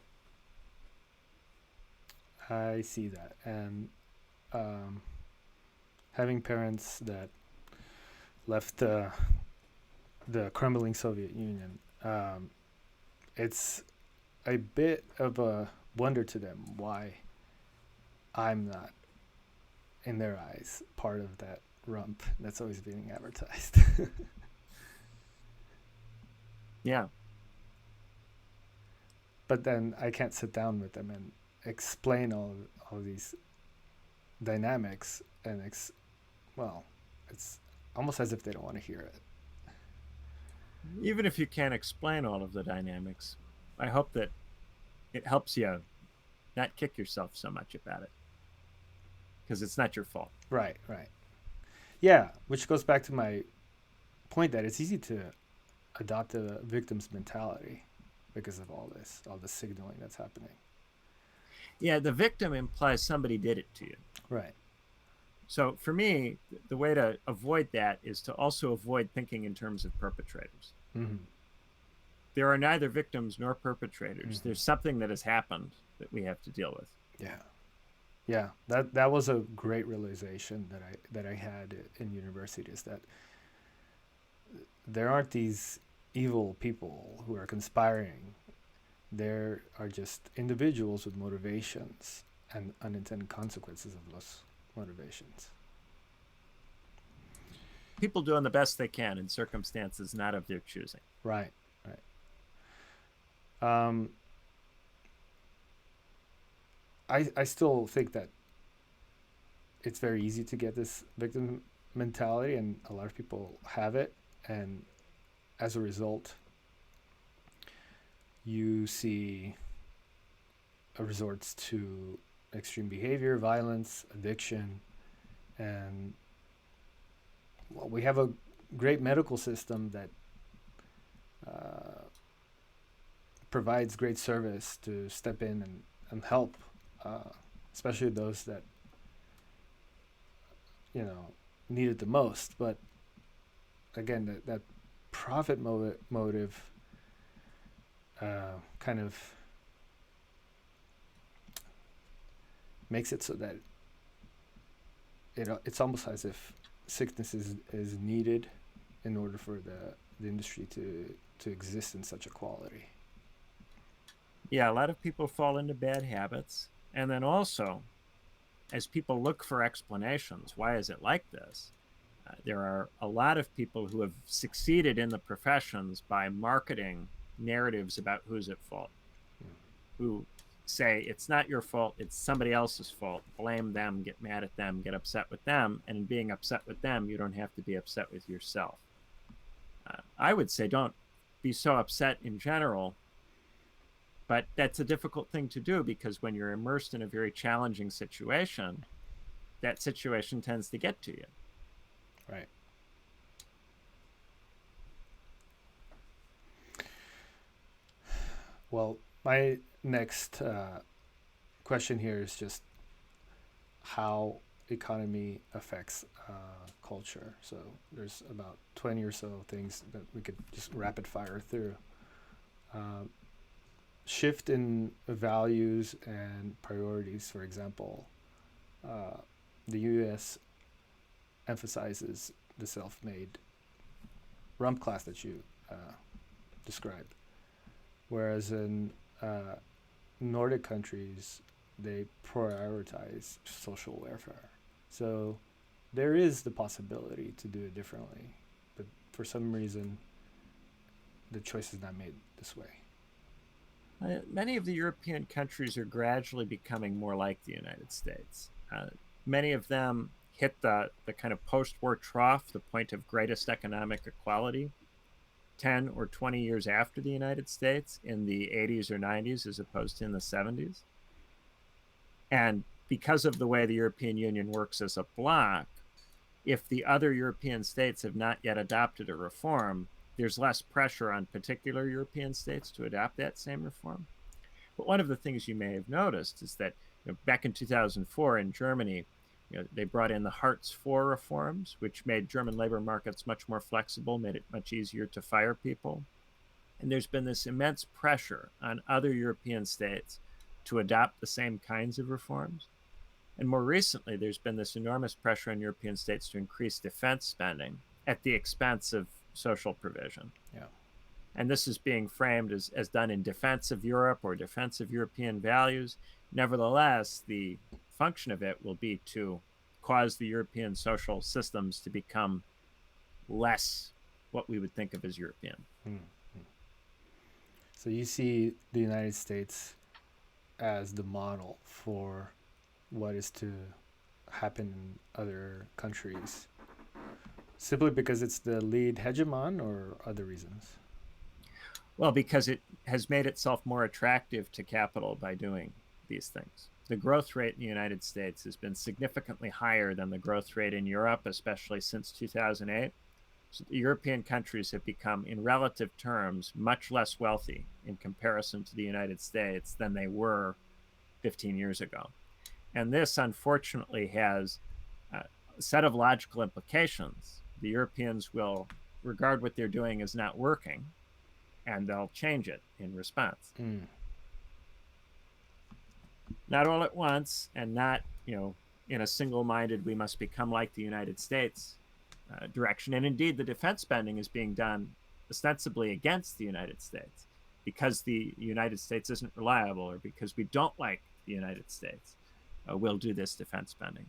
I see that, and um, having parents that left the crumbling Soviet Union, it's a bit of a wonder to them why I'm not, in their eyes, part of that rump that's always being advertised. Yeah. But then I can't sit down with them and explain all these dynamics and well, it's almost as if they don't want to hear it. Even if you can't explain all of the dynamics, I hope that it helps you not kick yourself so much about it because it's not your fault. Right, right. Yeah, which goes back to my point that it's easy to adopt a victim's mentality because of all the signaling that's happening. Yeah, the victim implies somebody did it to you. Right. So for me, the way to avoid that is to also avoid thinking in terms of perpetrators. Mm-hmm. There are neither victims nor perpetrators. Mm-hmm. There's something that has happened that we have to deal with. Yeah. Yeah. That was a great realization that I had in university, is that there aren't these evil people who are conspiring. There are just individuals with motivations and unintended consequences of those motivations. People doing the best they can in circumstances not of their choosing. Right, right. I still think that it's very easy to get this victim mentality, and a lot of people have it, and as a result, you see a resorts to extreme behavior, violence, addiction, and well, we have a great medical system that uh, provides great service to step in and help, especially those that need it the most. But again, that profit motive kind of makes it so that it's almost as if sickness is needed in order for the industry to exist in such a quality. Yeah, a lot of people fall into bad habits. And then also, as people look for explanations, why is it like this? There are a lot of people who have succeeded in the professions by marketing narratives about who's at fault, who say it's not your fault, it's somebody else's fault, blame them, get mad at them, get upset with them, and in being upset with them, you don't have to be upset with yourself. I would say don't be so upset in general, but that's a difficult thing to do because when you're immersed in a very challenging situation, that situation tends to get to you. Right. Well, my next question here is just how economy affects culture. So there's about 20 or so things that we could just rapid fire through. Shift in values and priorities, for example. The US emphasizes the self-made rump class that you described, whereas in Nordic countries, they prioritize social welfare. So there is the possibility to do it differently, but for some reason, the choice is not made this way. Many of the European countries are gradually becoming more like the United States. Many of them hit the kind of post-war trough, the point of greatest economic equality, 10 or 20 years after the United States in the 80s or 90s as opposed to in the 70s. And because of the way the European Union works as a bloc, if the other European states have not yet adopted a reform, there's less pressure on particular European states to adopt that same reform. But one of the things you may have noticed is that back in 2004 in Germany, they brought in the Hartz IV reforms, which made German labor markets much more flexible, made it much easier to fire people. And there's been this immense pressure on other European states to adopt the same kinds of reforms. And more recently, there's been this enormous pressure on European states to increase defense spending at the expense of social provision. Yeah. And this is being framed as done in defense of Europe or defense of European values. Nevertheless, the function of it will be to cause the European social systems to become less what we would think of as European. Mm-hmm. So you see the United States as the model for what is to happen in other countries, simply because it's the lead hegemon, or other reasons? Well, because it has made itself more attractive to capital by doing these things. The growth rate in the United States has been significantly higher than the growth rate in Europe, especially since 2008. So the European countries have become, in relative terms, much less wealthy in comparison to the United States than they were 15 years ago. And this, unfortunately, has a set of logical implications. The Europeans will regard what they're doing as not working, and they'll change it in response. Mm. Not all at once, and not, in a single-minded, we must become like the United States direction. And indeed, the defense spending is being done ostensibly against the United States because the United States isn't reliable, or because we don't like the United States. We'll do this defense spending.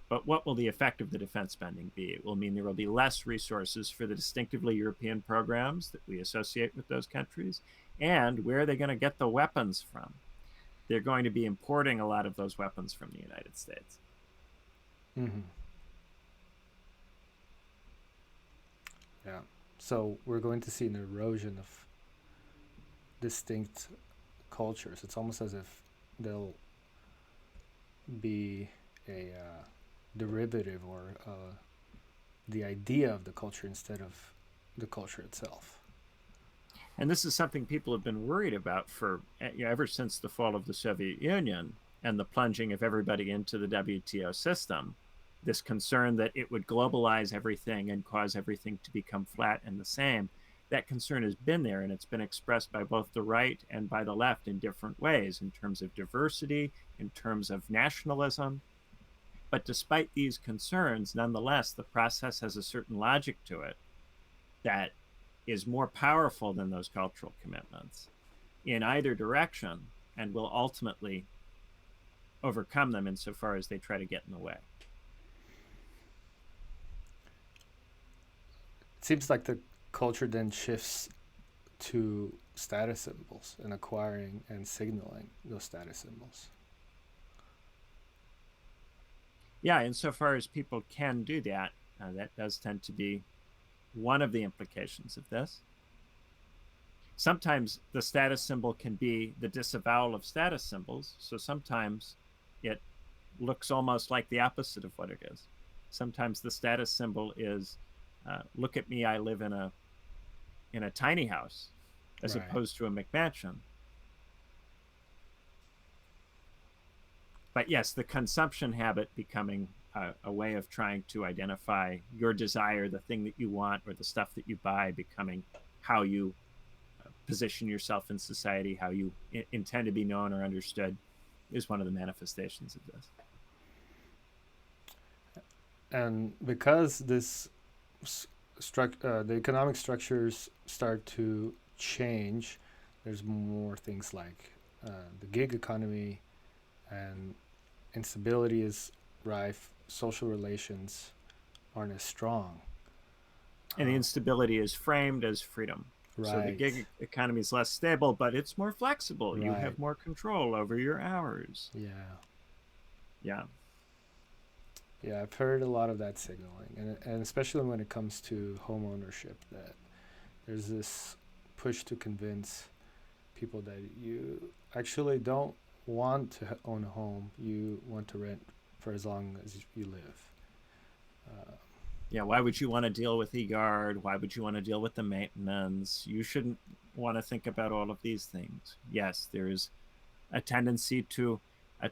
But what will the effect of the defense spending be? It will mean there will be less resources for the distinctively European programs that we associate with those countries. And where are they going to get the weapons from? They're going to be importing a lot of those weapons from the United States. Mm-hmm. Yeah. So we're going to see an erosion of distinct cultures. It's almost as if they'll be a derivative, or the idea of the culture instead of the culture itself. And this is something people have been worried about for ever since the fall of the Soviet Union and the plunging of everybody into the WTO system. This concern that it would globalize everything and cause everything to become flat and the same. That concern has been there, and it's been expressed by both the right and by the left in different ways, in terms of diversity, in terms of nationalism. But despite these concerns, nonetheless, the process has a certain logic to it that is more powerful than those cultural commitments in either direction, and will ultimately overcome them insofar as they try to get in the way. it seems like the culture then shifts to status symbols and acquiring and signaling those status symbols. Yeah, insofar as people can do that, that does tend to be one of the implications of this. Sometimes the status symbol can be the disavowal of status symbols. So sometimes it looks almost like the opposite of what it is. Sometimes the status symbol is, look at me, I live in a tiny house, as Right. opposed to a McMansion. But yes, the consumption habit becoming a way of trying to identify your desire, the thing that you want, or the stuff that you buy, becoming how you position yourself in society, how you intend to be known or understood, is one of the manifestations of this. And because the economic structures start to change, there's more things like the gig economy, and instability is rife. Social relations aren't as strong. And the instability is framed as freedom. So the Right. gig economy is less stable, but it's more flexible. You Right. have more control over your hours. Yeah. Yeah. Yeah, I've heard a lot of that signaling, and especially when it comes to home ownership, that there's this push to convince people that you actually don't want to own a home. You want to rent for as long as you live. Uh, Yeah. Why would you want to deal with the yard? Why would you want to deal with the maintenance? You shouldn't want to think about all of these things. Yes, there is a tendency to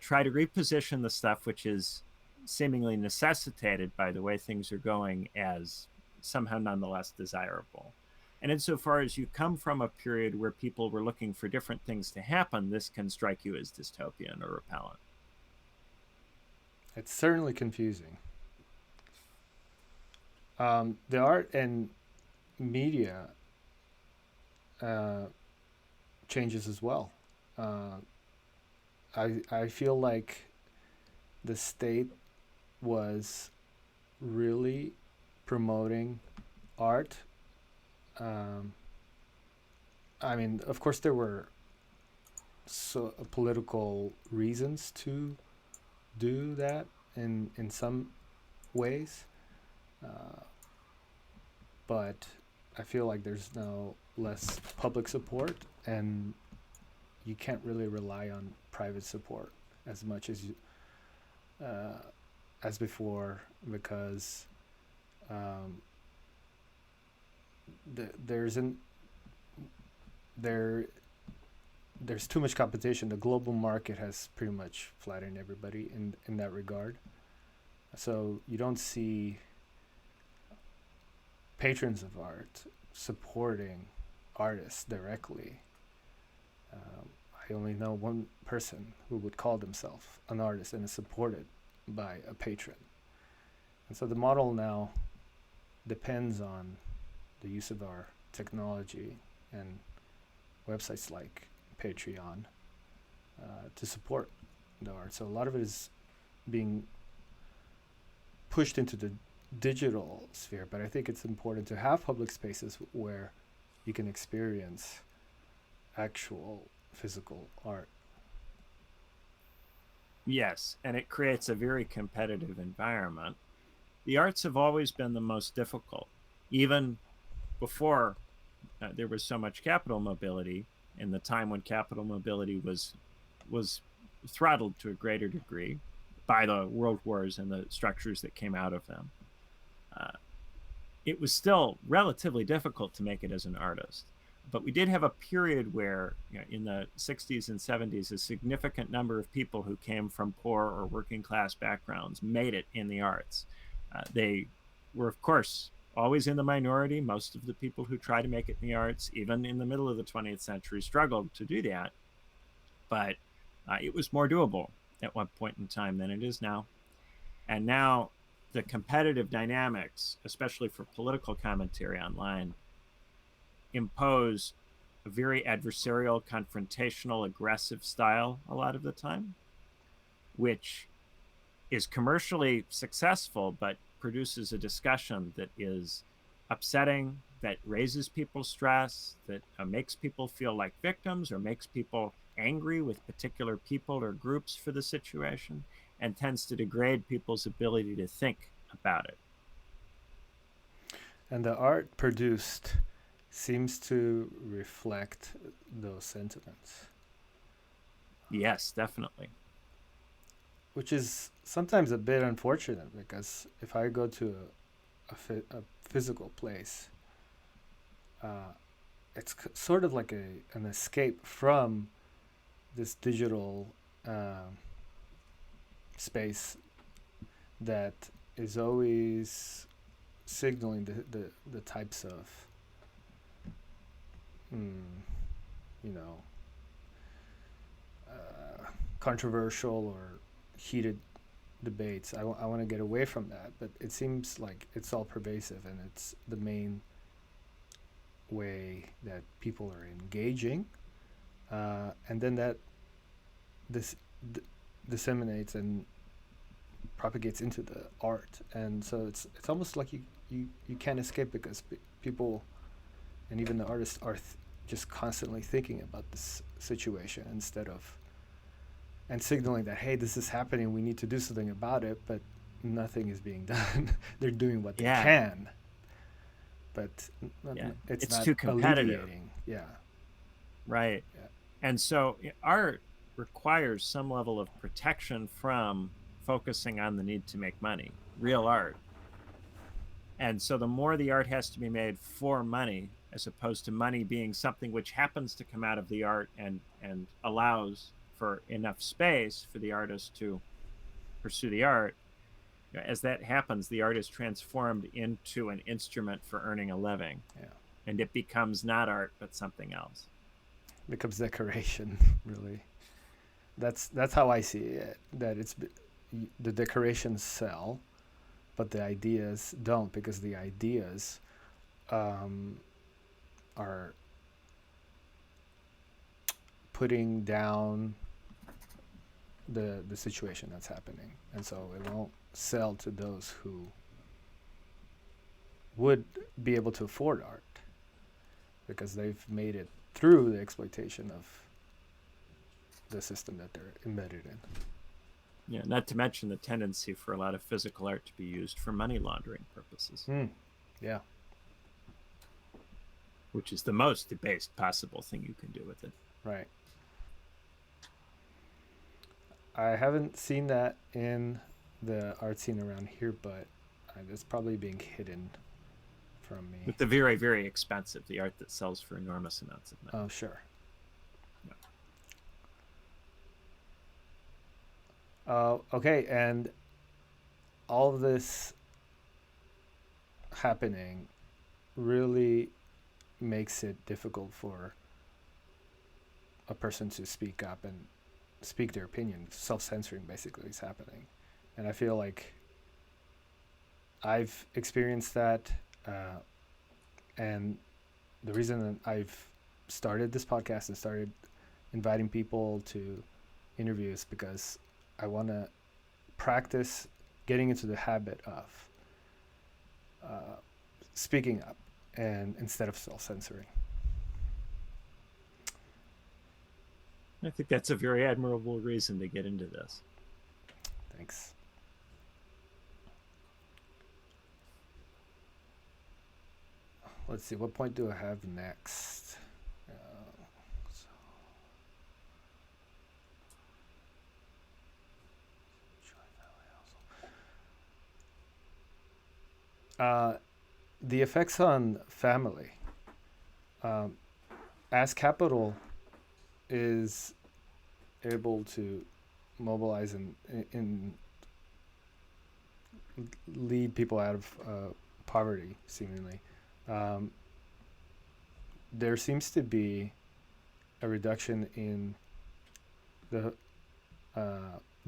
try to reposition the stuff which is seemingly necessitated by the way things are going as somehow nonetheless desirable. And insofar as you come from a period where people were looking for different things to happen, this can strike you as dystopian or repellent. it's certainly confusing. The art and media uh, changes as well. Uh, I feel like the state was really promoting art. Um, I mean, of course, there were political reasons to do that in some ways, uh, but I feel like there's now less public support, and you can't really rely on private support as much uh, as before, because um, there's an there there's too much competition. The global market has pretty much flattened everybody in that regard. So you don't see patrons of art supporting artists directly. I only know one person who would call themselves an artist and is supported by a patron. And so the model now depends on the use of our technology and websites like Patreon to support the art. So a lot of it is being pushed into the digital sphere, but I think it's important to have public spaces where you can experience actual physical art. Yes, and it creates a very competitive environment. The arts have always been the most difficult, even before there was so much capital mobility. In the time when capital mobility was throttled to a greater degree by the world wars and the structures that came out of them, uh, it was still relatively difficult to make it as an artist. But we did have a period where, in the 60s and 70s, a significant number of people who came from poor or working class backgrounds made it in the arts. They were, of course, always in the minority. Most of the people who try to make it in the arts, even in the middle of the 20th century, struggled to do that. But it was more doable at one point in time than it is now. And now the competitive dynamics, especially for political commentary online, impose a very adversarial, confrontational, aggressive style a lot of the time, which is commercially successful but produces a discussion that is upsetting, that raises people's stress, that makes people feel like victims or makes people angry with particular people or groups for the situation, and tends to degrade people's ability to think about it. And the art produced seems to reflect those sentiments, Yes, definitely. which is sometimes a bit unfortunate because if I go to a physical place, uh, it's sort of like an escape from this digital um space that is always signaling the types of mm, you know controversial or heated debates. I want to get away from that, but it seems like it's all pervasive and it's the main way that people are engaging, and then that this d- disseminates and propagates into the art, and so it's almost like you can't escape because people and even the artists are just constantly thinking about this situation instead of and signaling that hey, this is happening, we need to do something about it, but nothing is being done. They're doing what they Yeah, can, but yeah. it's It's not too competitive, alleviating. Yeah, right? yeah, And so art requires some level of protection from focusing on the need to make money, real art. And so the more the art has to be made for money, as opposed to money being something which happens to come out of the art and allows for enough space for the artist to pursue the art, as that happens, the art is transformed into an instrument for earning a living, yeah. and it becomes not art but something else. Becomes decoration, really. That's how I see it. That the decorations sell, but the ideas don't because the ideas um, are putting down the situation that's happening, and so it won't sell to those who would be able to afford art because they've made it through the exploitation of the system that they're embedded in. Yeah, not to mention the tendency for a lot of physical art to be used for money laundering purposes, Yeah, which is the most debased possible thing you can do with it. right. I haven't seen that in the art scene around here, but it's probably being hidden from me. With the very, very expensive, the art that sells for enormous amounts of money. Oh, sure. Yeah. Okay, and all of this happening really makes it difficult for a person to speak up and speak their opinion. Self-censoring basically is happening, and I feel like I've experienced that, and the reason that I've started this podcast and started inviting people to interviews because I want to practice getting into the habit of uh, speaking up and instead of self-censoring. I think that's a very admirable reason to get into this. Thanks. Let's see, what point do I have next? So, the effects on family. Um, as capital is able to mobilize and lead people out of poverty, seemingly, um, there seems to be a reduction in the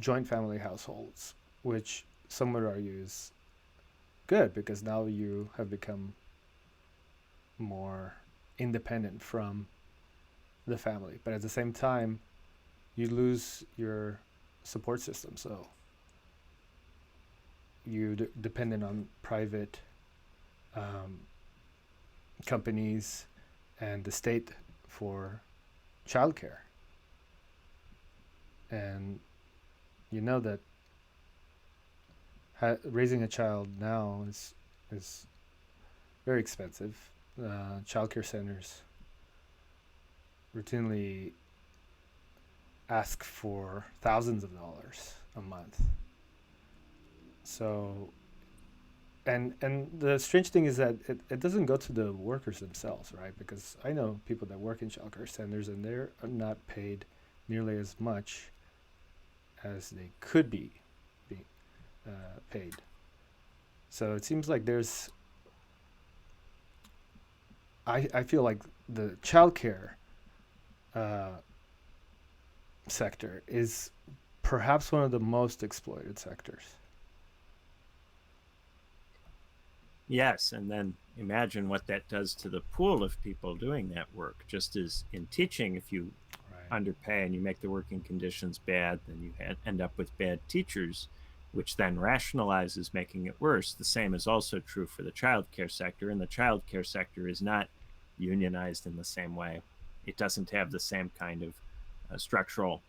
joint family households, which some would argue is good because now you have become more independent from the family. But at the same time, you lose your support system. So you dependent on private companies and the state for childcare. And you know that raising a child now is very expensive. Childcare centers routinely ask for thousands of dollars a month. So, and the strange thing is that it doesn't go to the workers themselves, right? Because I know people that work in childcare centers and they're not paid nearly as much as they could be paid. So it seems like I feel like the childcare uh, sector is perhaps one of the most exploited sectors. Yes, and then imagine what that does to the pool of people doing that work. Just as in teaching, if you Right. underpay and you make the working conditions bad, then you end up with bad teachers, which then rationalizes making it worse. The same is also true for the childcare sector, and the childcare sector is not unionized in the same way. It doesn't have the same kind of structural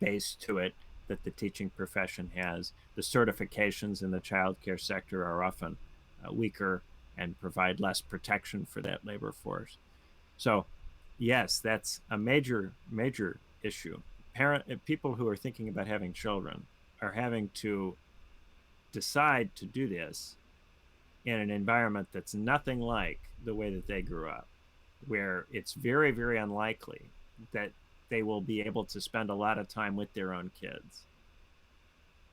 base to it that the teaching profession has. The certifications in the childcare sector are often weaker and provide less protection for that labor force. So, yes, that's a major issue. People who are thinking about having children are having to decide to do this in an environment that's nothing like the way that they grew up, where it's very unlikely that they will be able to spend a lot of time with their own kids.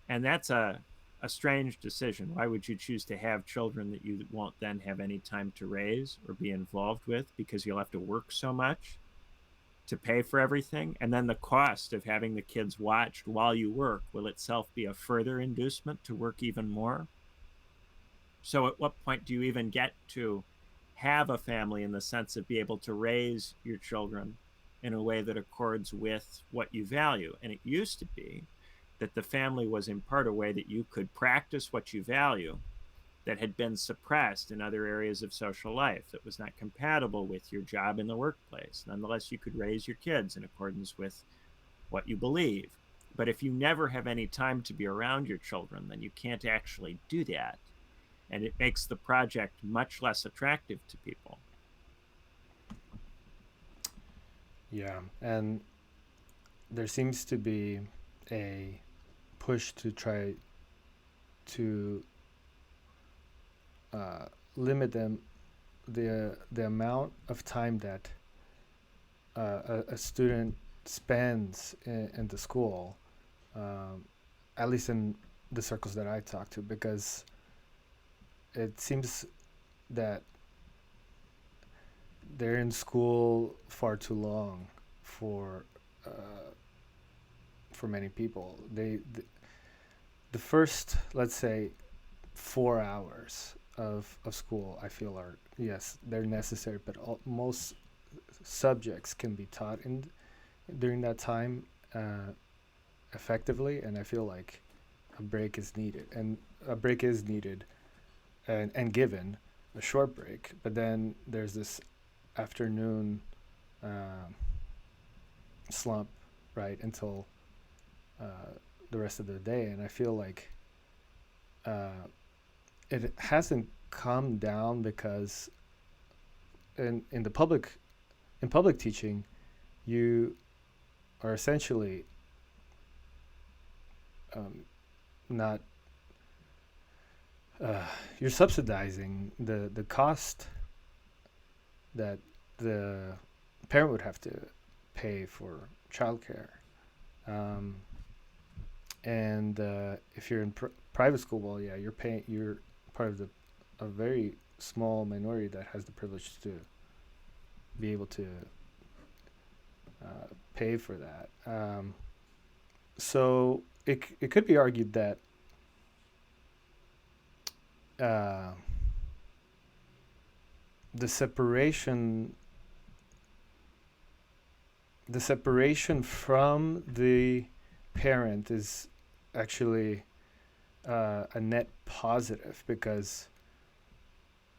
And that's a strange decision. Why would you choose to have children that you won't then have any time to raise or be involved with because you'll have to work so much to pay for everything? And then the cost of having the kids watched while you work will itself be a further inducement to work even more. So at what point do you even get to have a family in the sense of be able to raise your children in a way that accords with what you value? And it used to be that the family was in part a way that you could practice what you value that had been suppressed in other areas of social life that was not compatible with your job in the workplace. Nonetheless, you could raise your kids in accordance with what you believe. But if you never have any time to be around your children, then you can't actually do that. And it makes the project much less attractive to people. Yeah, and there seems to be a push to try to uh, limit the amount of time that a student spends in the school, um, at least in the circles that I talk to, because it seems that they're in school far too long for uh, for many people. The first, let's say, 4 hours of school, I feel are, yes, they're necessary, but most subjects can be taught in during that time uh, effectively, and I feel like a break is needed, and a break is needed, and given a short break, but then there's this afternoon um slump, right, until uh, the rest of the day, and I feel like uh, it hasn't come down because in the public teaching, you are essentially um, not uh, you're subsidizing the cost that the parent would have to pay for childcare. Um, and if you're in private school, well, yeah, you're part of the a very small minority that has the privilege to be able to pay for that. So it could be argued that uh, the separation the separation from the parent is actually a net positive because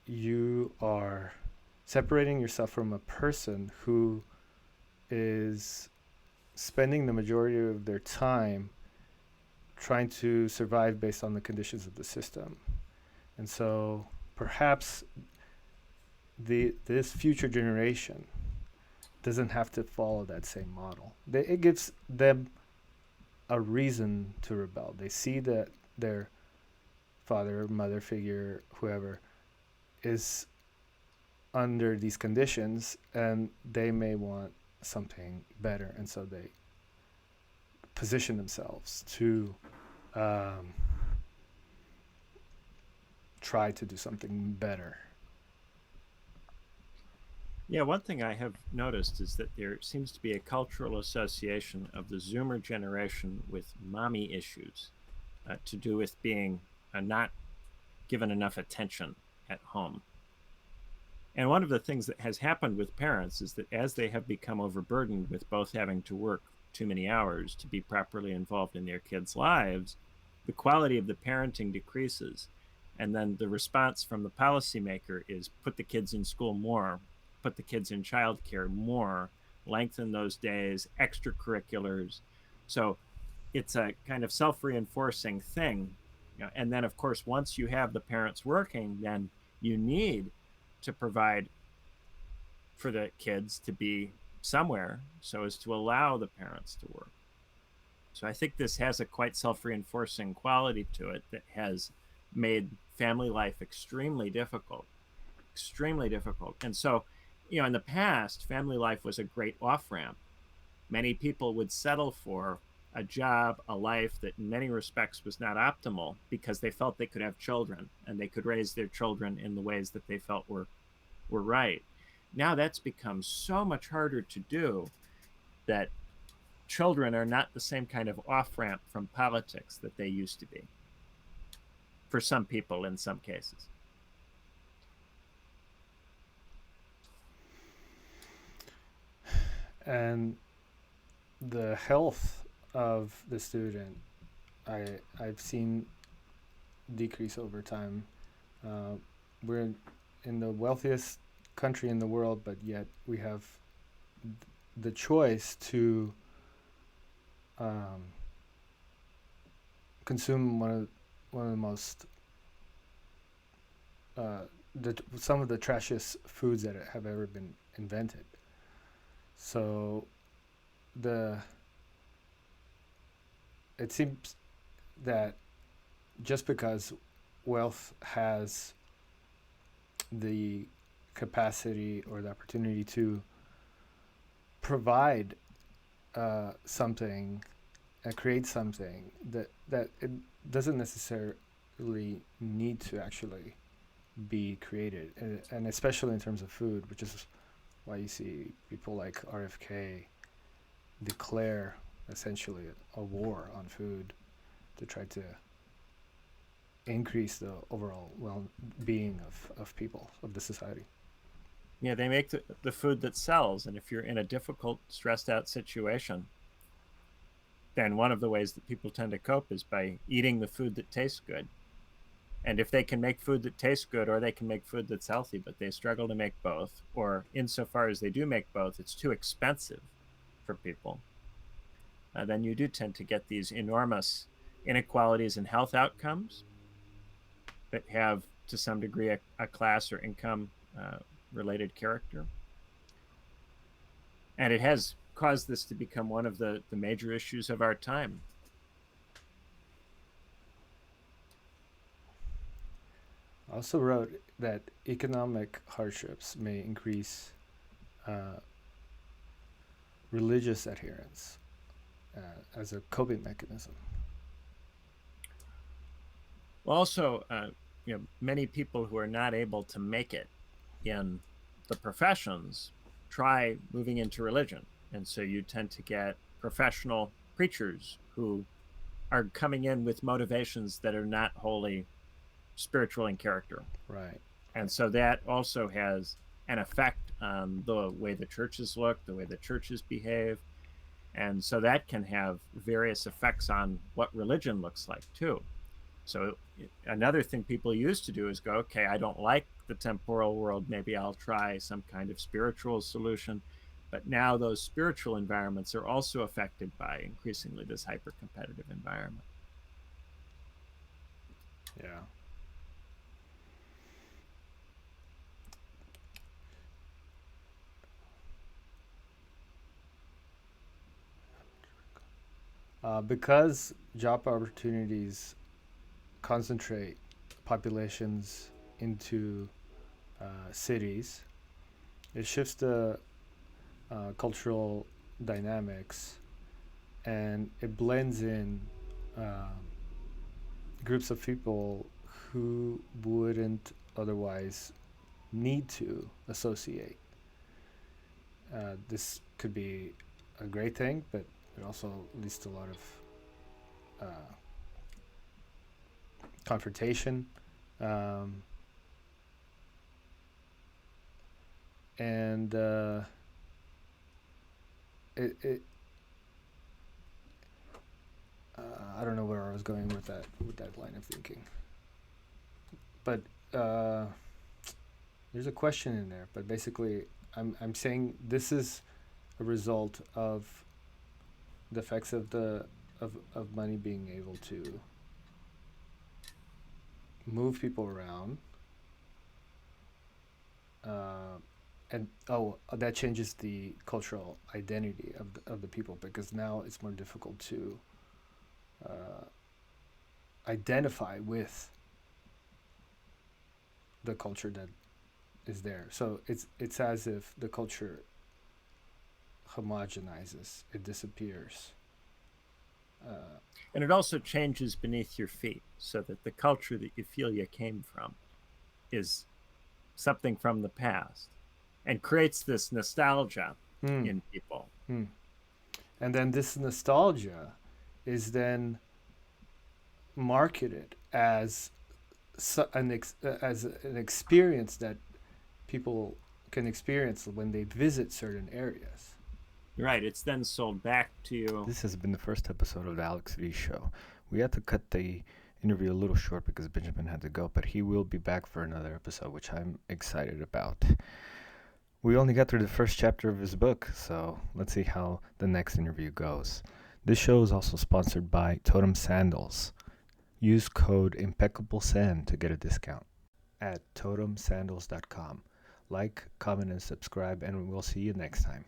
you are separating yourself from a person who is spending the majority of their time trying to survive based on the conditions of the system. And so perhaps this future generation doesn't have to follow that same model. It gives them a reason to rebel. They see that their father, mother figure, whoever, is under these conditions and they may want something better. And so they position themselves to try to do something better. Yeah, one thing I have noticed is that there seems to be a cultural association of the Zoomer generation with mommy issues, to do with being not given enough attention at home. And one of the things that has happened with parents is that as they have become overburdened with both having to work too many hours to be properly involved in their kids' lives, the quality of the parenting decreases. And then the response from the policymaker is put the kids in school more, put the kids in childcare more, lengthen those days, extracurriculars. So it's a kind of self-reinforcing thing. And then, of course, once you have the parents working, then you need to provide for the kids to be somewhere so as to allow the parents to work. So I think this has a quite self-reinforcing quality to it that has made family life extremely difficult. And so, in the past, family life was a great off-ramp. Many people would settle for a job, a life that in many respects was not optimal because they felt they could have children and they could raise their children in the ways that they felt were right. Now that's become so much harder to do that children are not the same kind of off-ramp from politics that they used to be for some people in some cases. And the health of the student, I've seen decrease over time. We're in the wealthiest country in the world, but yet we have the choice to consume one of the most some of the trashiest foods that have ever been invented. So it seems that just because wealth has the capacity or the opportunity to provide something and create something, that it doesn't necessarily need to actually be created, and especially in terms of food, which is why you see people like RFK declare essentially a war on food to try to increase the overall well-being of people, of the society. Yeah, they make the food that sells. And if you're in a difficult, stressed out situation, then one of the ways that people tend to cope is by eating the food that tastes good. And if they can make food that tastes good, or they can make food that's healthy, but they struggle to make both, or insofar as they do make both, it's too expensive for people, then you do tend to get these enormous inequalities in health outcomes that have, to some degree, a class or income related character. And it has caused this to become one of the major issues of our time. I also wrote that economic hardships may increase religious adherence as a coping mechanism. Well, also, many people who are not able to make it in the professions try moving into religion. And so you tend to get professional preachers who are coming in with motivations that are not wholly spiritual in character. Right. And so that also has an effect on the way the churches look, the way the churches behave. And so that can have various effects on what religion looks like too. So another thing people used to do is go, okay, I don't like the temporal world, maybe I'll try some kind of spiritual solution. But now those spiritual environments are also affected by increasingly this hyper competitive environment. Yeah. Because job opportunities concentrate populations into cities, it shifts the cultural dynamics, and it blends in uh, groups of people who wouldn't otherwise need to associate. This could be a great thing, but it also leads to a lot of confrontation. Um, and it I don't know where I was going with that line of thinking, but there's a question in there. But basically, I'm saying this is a result of the effects of of money being able to move people around, uh, and that changes the cultural identity of the people, because now it's more difficult to uh, identify with the culture that is there. So it's as if the culture homogenizes, it disappears. And it also changes beneath your feet so that the culture that you feel you came from is something from the past and creates this nostalgia Mm, in people. mm. And then this nostalgia is then marketed as as an experience that people can experience when they visit certain areas. Right. It's then sold back to you. This has been the first episode of the Alex V Show. We had to cut the interview a little short because Benjamin had to go, but he will be back for another episode, which I'm excited about. We only got through the first chapter of his book, so let's see how the next interview goes. This show is also sponsored by Totem Sandals. Use code IMPECCABLESAND to get a discount at totemsandals.com. Like, comment, and subscribe, and we'll see you next time.